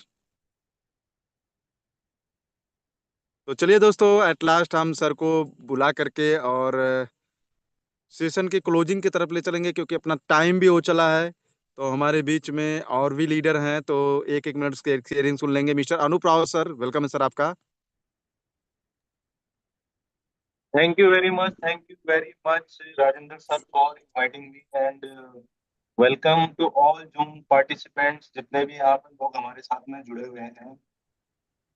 तो चलिए दोस्तों, एट लास्ट हम सर को बुला करके और सेशन की क्लोजिंग की तरफ ले चलेंगे, क्योंकि अपना टाइम भी हो चला है। तो हमारे बीच में और भी लीडर हैं, तो एक एक मिनट के शेयरिंग सुन लेंगे। Mister Anoop Rao sir, welcome है सर आपका। Thank you very much. Thank you very much, Rajendra sir, for inviting me and welcome to all Zoom participants जितने भी यहाँ पर लोग हमारे साथ में जुड़े हुए हैं।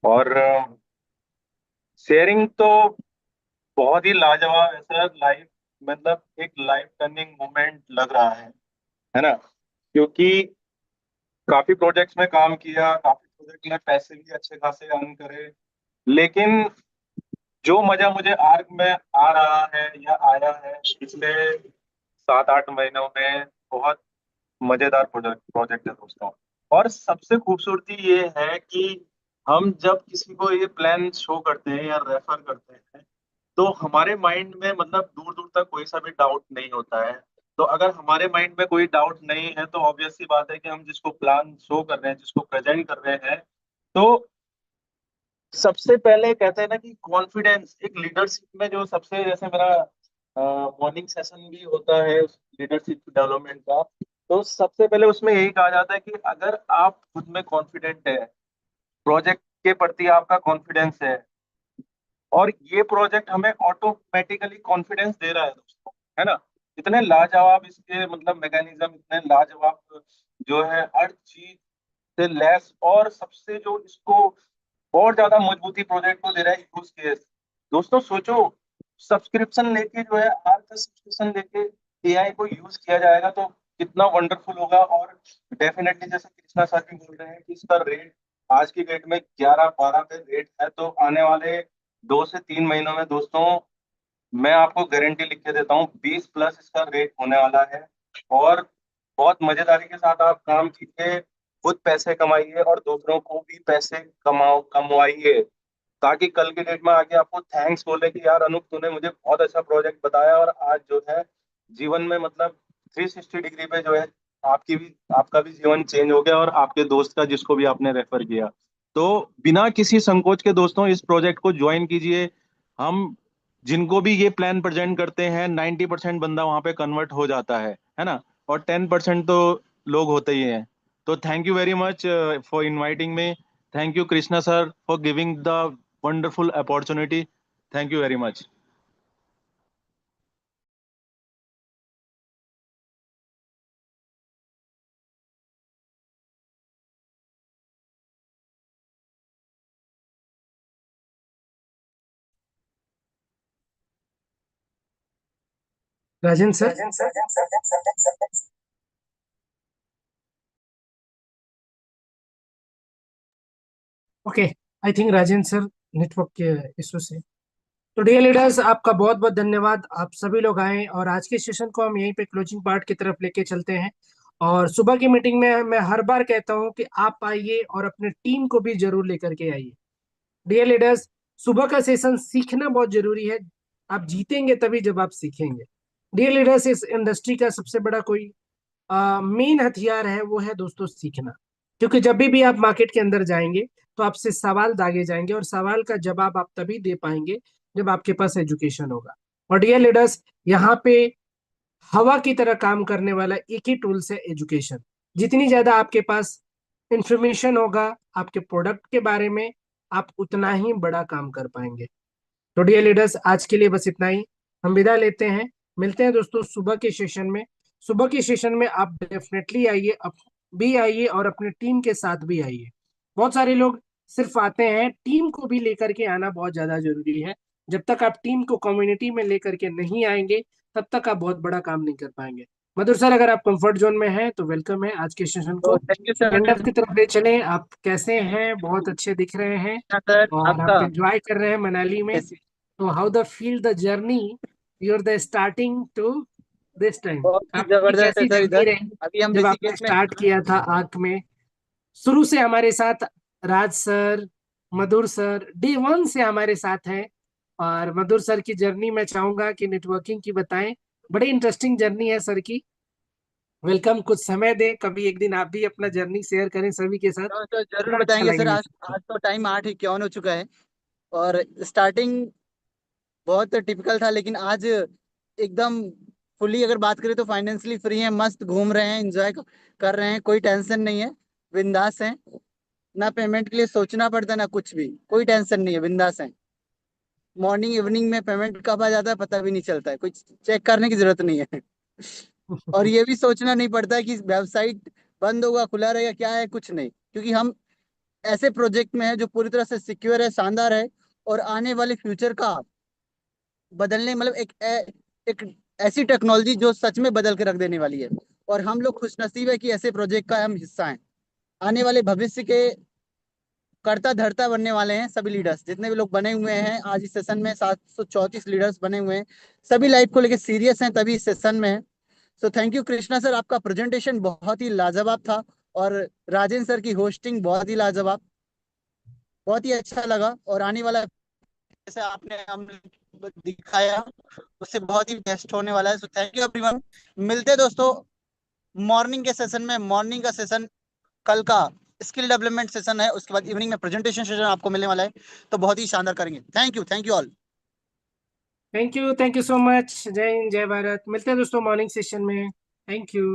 और शेयरिंग तो बहुत ही लाजवाब है सर। लाइफ मतलब एक लाइफ टर्निंग मोमेंट लग रहा है ना? क्योंकि काफी प्रोजेक्ट्स में काम किया, काफी प्रोजेक्ट में पैसे भी अच्छे खासे अर्न करे, लेकिन जो मजा मुझे आर्क में आ रहा है या आया है पिछले 7-8 महीनों में, बहुत मजेदार प्रोजेक्ट प्रोजेक्ट है दोस्तों। और सबसे खूबसूरती ये है कि हम जब किसी को ये प्लान शो करते हैं या रेफर करते हैं, तो हमारे माइंड में मतलब दूर दूर तक कोई सा भी डाउट नहीं होता है। तो अगर हमारे माइंड में कोई डाउट नहीं है तो ऑब्वियस सी बात है कि हम जिसको प्लान शो कर रहे हैं, जिसको प्रेजेंट कर रहे हैं, तो सबसे पहले कहते हैं ना कि कॉन्फिडेंस एक लीडरशिप में जो सबसे, जैसे मेरा मॉर्निंग सेशन भी होता है लीडरशिप डेवलपमेंट का, तो सबसे पहले उसमें यही कहा जाता है कि अगर आप खुद में कॉन्फिडेंट है, प्रोजेक्ट के प्रति आपका कॉन्फिडेंस है, और ये प्रोजेक्ट हमें ऑटोमेटिकली कॉन्फिडेंस दे रहा है दोस्तों, है ना? इतने लाजवाब इसके मतलब मैकेनिज्म, इतने लाजवाब जो है हर चीज से लेस, और सबसे जो इसको और ज्यादा मजबूती प्रोजेक्ट को दे रहा है यूज केस। दोस्तों सोचो, सब्सक्रिप्शन लेके जो है, आर का सब्सक्रिप्शन लेके एआई को यूज किया जाएगा तो कितना वंडरफुल होगा। और डेफिनेटली जैसे कृष्णा सर भी बोल रहे हैं कि इसका रेट आज की डेट में 11-12 पे रेट है, तो आने वाले 2 से 3 महीनों में दोस्तों मैं आपको गारंटी लिख के देता हूँ 20+ इसका रेट होने वाला है। और बहुत मजेदारी के साथ आप काम कीजिए, खुद पैसे कमाइए और दूसरों को भी पैसे कमवाइए, ताकि कल के डेट में आके आपको थैंक्स बोले कि यार अनूप, तूने मुझे बहुत अच्छा प्रोजेक्ट बताया और आज जो है जीवन में मतलब 360 डिग्री पे जो है आपका भी जीवन चेंज हो गया, और आपके दोस्त का जिसको भी आपने रेफर किया। तो बिना किसी संकोच के दोस्तों इस प्रोजेक्ट को ज्वाइन कीजिए। हम जिनको भी ये प्लान प्रेजेंट करते हैं, 90% बंदा वहां पे कन्वर्ट हो जाता है ना? और 10% तो लोग होते ही हैं। तो thank you very much for inviting me. Thank you Krishna sir for giving the wonderful opportunity. Thank you very much. Rajendra sir. Okay, I think Rajendra sir network के इशू से। तो डियर लीडर्स, आपका बहुत बहुत धन्यवाद, आप सभी लोग आए, और आज के सेशन को हम यहीं पे क्लोजिंग पार्ट की तरफ लेके चलते हैं। और सुबह की मीटिंग में मैं हर बार कहता हूं कि आप आइए और अपने टीम को भी जरूर लेकर के आइए। डियर लीडर्स, सुबह का सेशन सीखना बहुत जरूरी है। आप जीतेंगे तभी जब आप सीखेंगे। डियर लीडर्स, इस इंडस्ट्री का सबसे बड़ा कोई मेन हथियार है, वो है दोस्तों सीखना। क्योंकि जब भी आप मार्केट के अंदर जाएंगे तो आपसे सवाल दागे जाएंगे, और सवाल का जवाब आप तभी दे पाएंगे जब आपके पास एजुकेशन होगा। और डियर लीडर्स, यहाँ पे हवा की तरह काम करने वाला एक ही टूल्स है, एजुकेशन। जितनी ज्यादा आपके पास इंफॉर्मेशन होगा आपके प्रोडक्ट के बारे में, आप उतना ही बड़ा काम कर पाएंगे। तो डियर लीडर्स, आज के लिए बस इतना ही, हम विदा लेते हैं। मिलते हैं दोस्तों सुबह के सेशन में। सुबह के सेशन में आप डेफिनेटली आइए, भी आइए और अपने टीम के साथ भी आइए। बहुत सारे लोग सिर्फ आते हैं, टीम को भी लेकर के आना बहुत ज्यादा जरूरी है। जब तक आप टीम को कम्युनिटी में लेकर के नहीं आएंगे, तब तक आप बहुत बड़ा काम नहीं कर पाएंगे। मधुर सर, अगर आप कंफर्ट जोन में हैं तो वेलकम है, आज के सेशन को thank you sir. End of की तरफ ले चलें। आप कैसे हैं? बहुत अच्छे दिख रहे हैं, सर और आपका आप एंजॉय कर रहे हैं मनाली में। तो how the feel the journey, your the starting to this time, बहुत ही आपकी जबरदस्त है कैसी सर जर्नी इधर। रही अभी हम जब आपने ऋषिकेश में। स्टार्ट किया था आर्क में? शुरू से हमारे साथ राज सर, मधुर सर डे वन से हमारे साथ हैं। और मधुर सर की जर्नी मैं चाहूंगा कि नेटवर्किंग की बताएं, बड़ी इंटरेस्टिंग जर्नी है सर की। वेलकम, कुछ समय दें, कभी एक दिन आप भी अपना जर्नी शेयर करें सभी के साथ, तो जरूर बड़ा अच्छा बताएंगे सर। लगेगा आज सबको। आज तो टाइम 8 ही हो चुका है। और स्टार्टिंग बहुत टिपिकल था, लेकिन आज एकदम फुली अगर बात करें तो फाइनेंशियली फ्री है, मस्त घूम रहे हैं, एंजॉय कर रहे हैं, कोई टेंशन नहीं है, बिंदास हैं। ना पेमेंट के लिए सोचना पड़ता ना कुछ भी, कोई टेंशन नहीं है, बिंदास हैं। मॉर्निंग इवनिंग में पेमेंट कब आ जाता है पता भी नहीं चलता है, कुछ चेक करने की जरूरत नहीं है। और ये भी सोचना नहीं पड़ता है कि वेबसाइट बंद होगा खुला रहेगा क्या है, कुछ नहीं, क्योंकि हम ऐसे प्रोजेक्ट में है जो पूरी तरह से सिक्योर है, शानदार है, और आने वाले फ्यूचर का बदलने मतलब एक ऐसी टेक्नोलॉजी जो सच में बदल के रख देने वाली है। और हम लोग खुशनसीब है कि ऐसे प्रोजेक्ट का हम हिस्सा हैं। आने वाले भविष्य के कर्ता धर्ता बनने वाले हैं सभी लीडर्स, जितने भी लोग बने हुए हैं आज इस सेशन में। 734 लीडर्स बने हुए हैं, सभी लाइफ को लेकर सीरियस हैं, तभी इस सेशन में है। So thank you Krishna sir, आपका प्रेजेंटेशन बहुत ही लाजवाब था, और राजेंद्र सर की होस्टिंग बहुत ही लाजवाब, बहुत ही अच्छा लगा। और आने वाला जैसे आपने हम दिखाया उससे बहुत ही बेस्ट होने वाला है। So thank you everyone. मिलते हैं दोस्तों मॉर्निंग के सेशन में। मॉर्निंग का सेशन कल का स्किल डेवलपमेंट सेशन है, उसके बाद इवनिंग में प्रेजेंटेशन सेशन आपको मिलने वाला है, तो बहुत ही शानदार करेंगे। Thank you all. Thank you so much. जय हिंद, जय भारत। मिलते हैं दोस्तों मॉर्निंग सेशन में। Thank you.